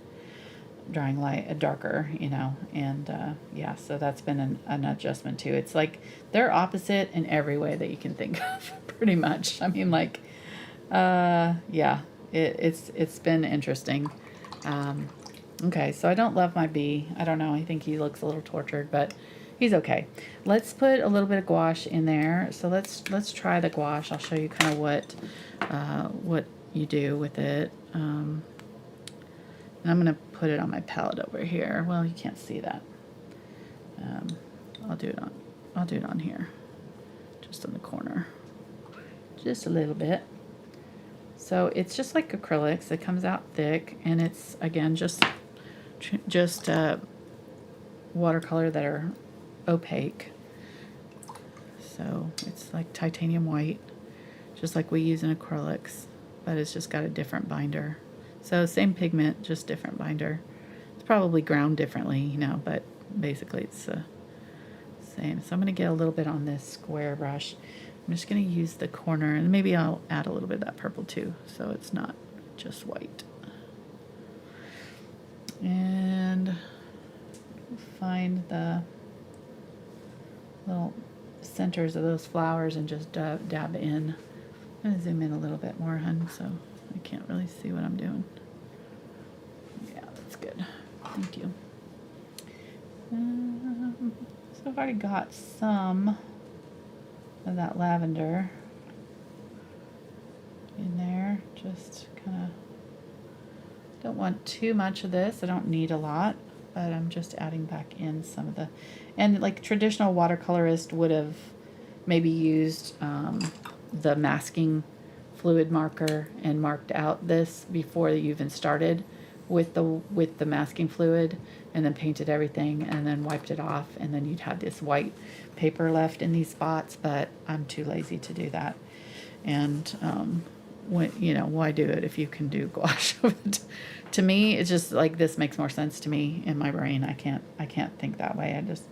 light, darker, you know, and yeah, so that's been an adjustment too. It's like they're opposite in every way that you can think of, pretty much. I mean, like, yeah, it's been interesting. Okay, so I don't love my bee. I don't know. I think he looks a little tortured, but he's okay. Let's put a little bit of gouache in there. So let's try the gouache. I'll show you kind of what you do with it. And I'm gonna put it on my palette over here. Well, you can't see that. I'll do it on here, just in the corner, just a little bit. So it's just like acrylics. It comes out thick, and it's again just watercolor that are opaque. So it's like titanium white, just like we use in acrylics, but it's just got a different binder. So same pigment, just different binder. It's probably ground differently, you know, but basically it's the same. So I'm going to get a little bit on this square brush. I'm just going to use the corner, and maybe I'll add a little bit of that purple too, so it's not just white. And find the little centers of those flowers and just dab in. I'm going to zoom in a little bit more, hun, so I can't really see what I'm doing. Yeah, that's good. Thank you. So I've already got some of that lavender in there. Just kind of don't want too much of this. I don't need a lot, but I'm just adding back in some of the, and like traditional watercolorist would have maybe used the masking fluid marker and marked out this before you even started with the masking fluid, and then painted everything and then wiped it off, and then you'd have this white paper left in these spots. But I'm too lazy to do that, and why do it if you can do gouache? To me, it's just like this makes more sense to me in my brain. I can't think that way. I just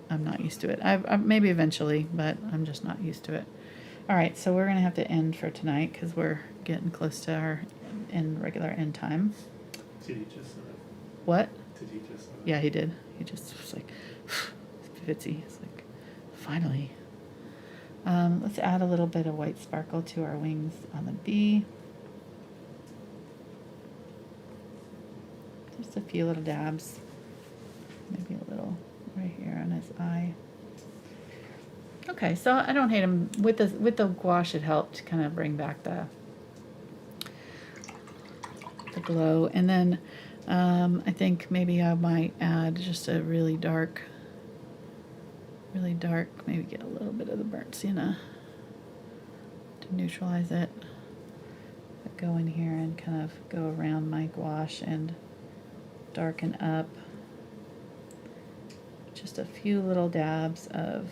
I'm not used to it. I maybe eventually, but I'm just not used to it. All right, so we're gonna have to end for tonight because we're getting close to our regular end time. Did he just What? Did he just Yeah, he did. He just was like, fitsy. It's like, finally. Let's add a little bit of white sparkle to our wings on the bee. Just a few little dabs. Maybe a little right here on his eye. Okay, so I don't hate him. With the gouache, it helped kind of bring back the glow. And then I think maybe I might add just a really dark, maybe get a little bit of the burnt sienna to neutralize it. But go in here and kind of go around my gouache and darken up. Just a few little dabs of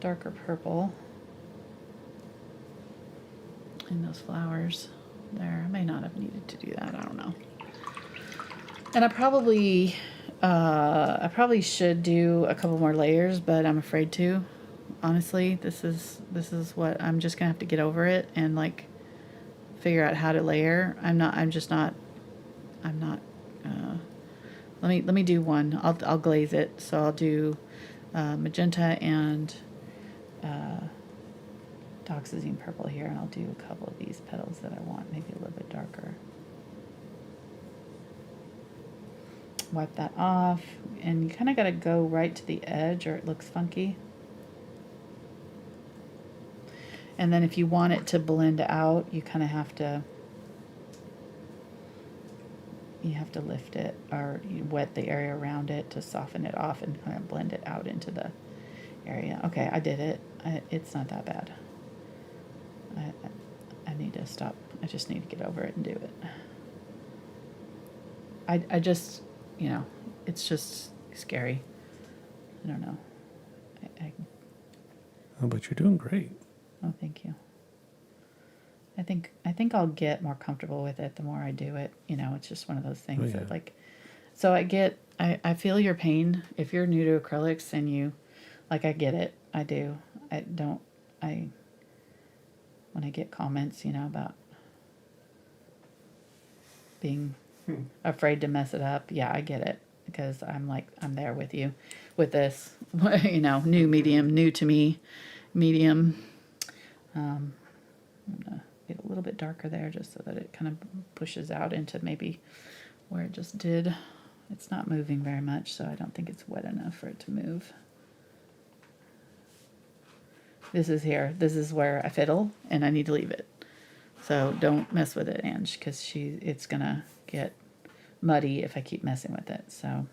darker purple in those flowers there. I may not have needed to do that, I don't know. And I probably I probably should do a couple more layers, but I'm afraid to. Honestly, this is what I'm just gonna have to get over it and like figure out how to layer. I'm just not. I'm not. Let me do one. I'll glaze it. So I'll do magenta and Doxazine purple here, and I'll do a couple of these petals that I want, maybe a little bit darker. Wipe that off, and you kind of got to go right to the edge or it looks funky. And then if you want it to blend out, you kind of have to lift it, or you wet the area around it to soften it off and kind of blend it out into the area. Okay, I did it. It's not that bad. I need to stop. I just need to get over it and do it. I just, it's just scary. I don't know. Oh, but you're doing great. Oh, thank you. I think I'll get more comfortable with it the more I do it. It's just one of those things that like, so I feel your pain if you're new to acrylics and you, like, I get it. I do. When I get comments, about being afraid to mess it up. Yeah, I get it, because I'm there with you with this, new medium, new to me medium. I'm gonna get a little bit darker there just so that it kind of pushes out into maybe where it just did. It's not moving very much, so I don't think it's wet enough for it to move. This is here. This is where I fiddle, and I need to leave it. So don't mess with it, Ange, because it's gonna get muddy if I keep messing with it. So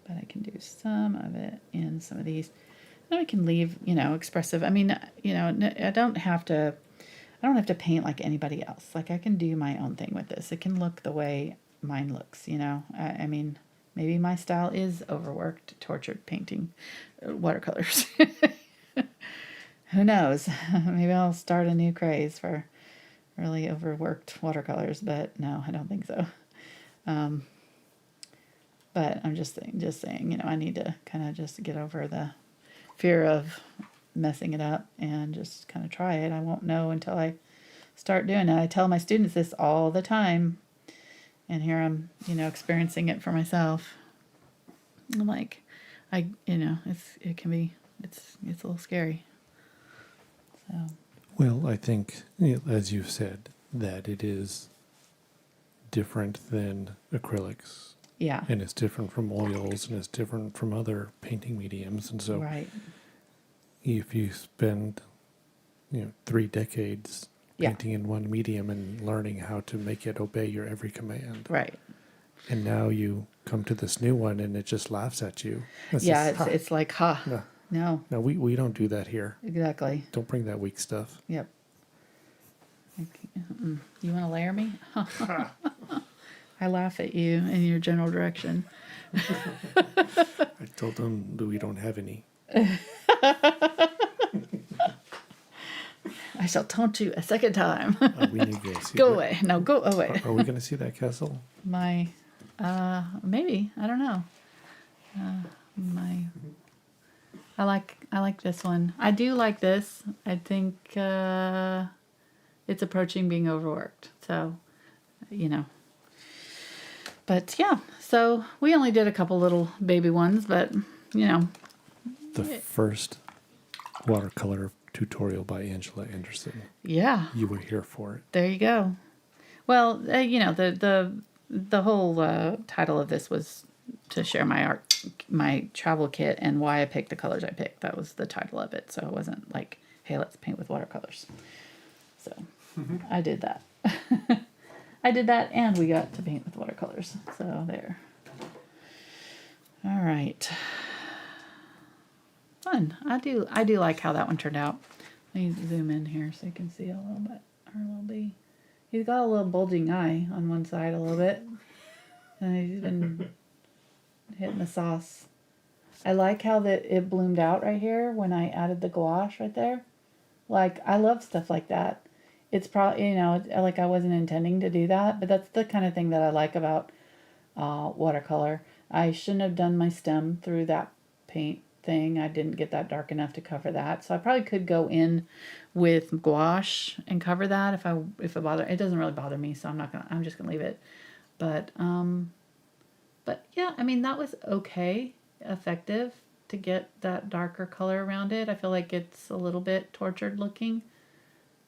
but I can do some of it in some of these. And I can leave, expressive. I mean, I don't have to paint like anybody else. Like, I can do my own thing with this. It can look the way mine looks, I mean, maybe my style is overworked, tortured painting watercolors. Who knows? Maybe I'll start a new craze for really overworked watercolors, but no, I don't think so. But I'm just saying, I need to kind of just get over the fear of messing it up and just kind of try it. I won't know until I start doing it. I tell my students this all the time, and here I'm, experiencing it for myself. I'm like, it's a little scary. So. Well, I think, as you've said, that it is different than acrylics. Yeah. And it's different from oils, and it's different from other painting mediums. And so right. If you spend, 3 decades painting in one medium and learning how to make it obey your every command. Right. And now you come to this new one and it just laughs at you. It's like, no. No, we don't do that here. Exactly. Don't bring that weak stuff. Yep. You want to layer me? I laugh at you in your general direction. I told them that we don't have any. I shall taunt you a second time. We need to see go that. away. No, go away. Are we going to see that castle? Maybe. I don't know. I like this one. I do like this. I think it's approaching being overworked. So, But yeah, so we only did a couple little baby ones, but The first watercolor tutorial by Angela Anderson. Yeah. You were here for it. There you go. Well, the whole title of this was to share my travel kit and why I picked the colors I picked. That was the title of it. So it wasn't like, hey, let's paint with watercolors. So I did that. I did that, and we got to paint with watercolors. So there. All right. Fun. I do like how that one turned out. Let me zoom in here so you can see a little bit. Our little bee. He's got a little bulging eye on one side a little bit. And he's been hitting the sauce. I like how it bloomed out right here when I added the gouache right there. Like, I love stuff like that. it's probably, like I wasn't intending to do that, but that's the kind of thing that I like about watercolor. I shouldn't have done my stem through that paint thing. I didn't get that dark enough to cover that. So I probably could go in with gouache and cover that if it bother. It doesn't really bother me, so I'm just gonna leave it. But yeah, I mean, that was okay, effective to get that darker color around it. I feel like it's a little bit tortured looking.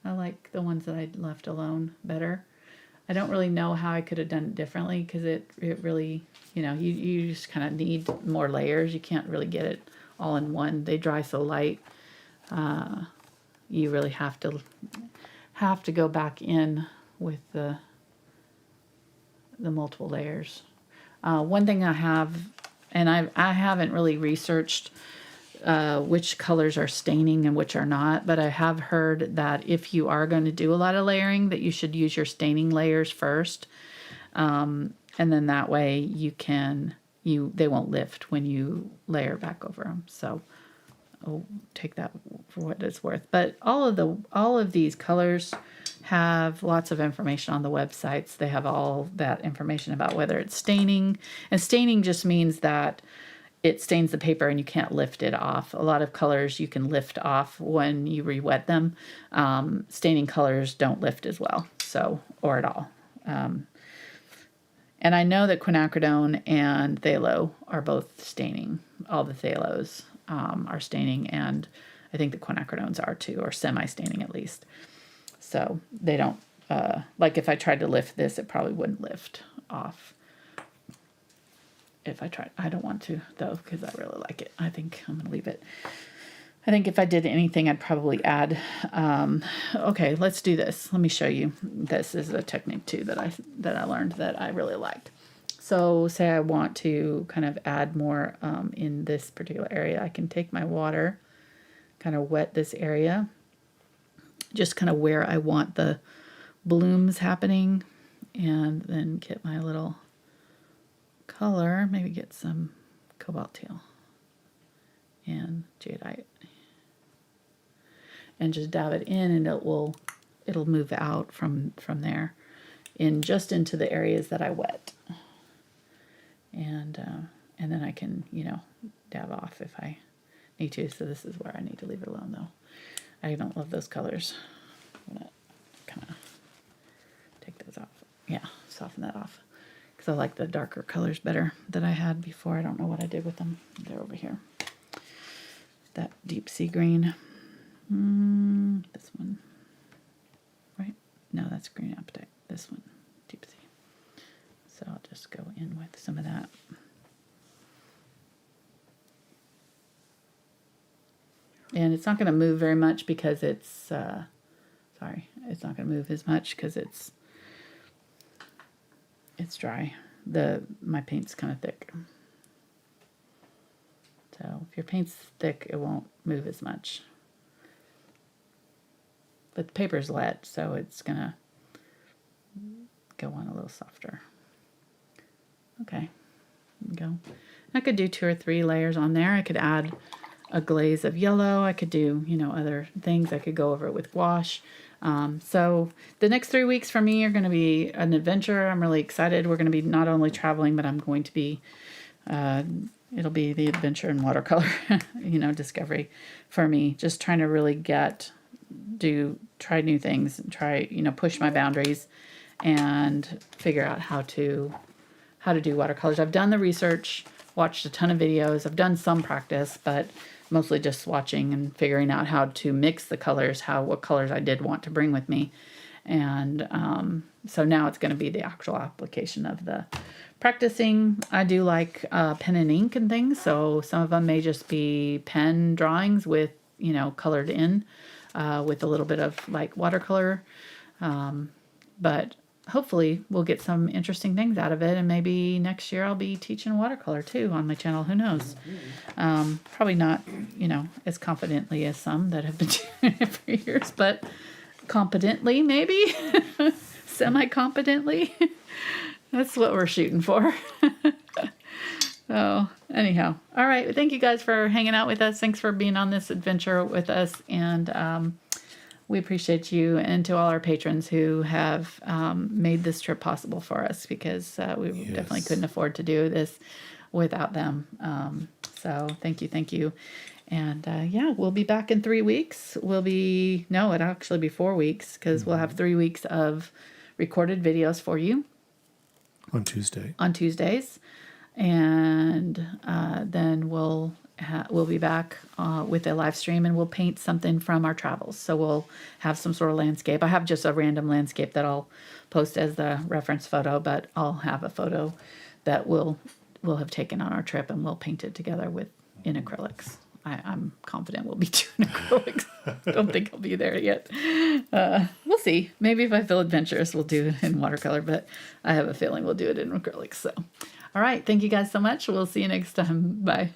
I like the ones that I left alone better. I don't really know how I could have done it differently, because it really, you just kind of need more layers. You can't really get it all in one. They dry so light. You really have to go back in with the multiple layers. One thing I have, and I haven't really researched which colors are staining and which are not, but I have heard that if you are going to do a lot of layering, that you should use your staining layers first, and then that way they won't lift when you layer back over them. So I'll take that for what it's worth. But all of these colors have lots of information on the websites. They have all that information about whether it's staining, and staining just means that it stains the paper and you can't lift it off. A lot of colors you can lift off when you re-wet them. Staining colors don't lift as well, or at all. And I know that quinacridone and phthalo are both staining. All the phthalos are staining, and I think the quinacridones are too, or semi-staining at least. So they don't, like if I tried to lift this, it probably wouldn't lift off. If I tried, I don't want to though, because I really like it. I think I'm gonna leave it. I think if I did anything, I'd probably add, okay, let's do this. Let me show you. This is a technique too that I learned that I really liked. So say I want to kind of add more in this particular area. I can take my water, kind of wet this area, just kind of where I want the blooms happening, and then get my little color, maybe get some cobalt teal and jadeite, and just dab it in, and it'll move out from there just into the areas that I wet, and then I can dab off if I need to. So this is where I need to leave it alone though. I don't love those colors. I'm gonna kind of take those off. Yeah, soften that off, because I like the darker colors better that I had before. I don't know what I did with them. They're over here. That deep sea green. This one. Right? No, that's green apatite. This one, deep sea. So I'll just go in with some of that. And it's not going to move very much because it's, it's not going to move as much because it's dry. My paint's kind of thick. So if your paint's thick, it won't move as much. But the paper's wet, so it's going to go on a little softer. Okay, there we go. I could do 2 or 3 layers on there. I could add a glaze of yellow. I could do, other things. I could go over it with gouache. So the next 3 weeks for me are going to be an adventure. I'm really excited. We're going to be not only traveling, but I'm going to be, it'll be the adventure in watercolor, discovery for me. Just trying to really try new things, and try, push my boundaries and figure out how to do watercolors. I've done the research, watched a ton of videos. I've done some practice, but mostly just swatching and figuring out how to mix the colors, what colors I did want to bring with me. And so now it's going to be the actual application of the practicing. I do like pen and ink and things, so some of them may just be pen drawings with, colored in with a little bit of like watercolor. But hopefully we'll get some interesting things out of it, and maybe next year I'll be teaching watercolor too on my channel. Who knows? Probably not, as confidently as some that have been doing it for years, but competently maybe, semi-competently. That's what we're shooting for. So anyhow, all right. Thank you guys for hanging out with us. Thanks for being on this adventure with us, and We appreciate you, and to all our patrons who have made this trip possible for us, because we definitely couldn't afford to do this without them. So thank you. And yeah, we'll be back in 3 weeks. It'll actually be 4 weeks, because we'll have 3 weeks of recorded videos for you on Tuesdays. And then we'll be back with a live stream, and we'll paint something from our travels. So we'll have some sort of landscape. I have just a random landscape that I'll post as the reference photo, but I'll have a photo that we'll have taken on our trip, and we'll paint it together in acrylics. I'm confident we'll be doing acrylics. Don't think I'll be there yet. We'll see. Maybe if I feel adventurous, we'll do it in watercolor, but I have a feeling we'll do it in acrylics. So, all right. Thank you guys so much. We'll see you next time. Bye.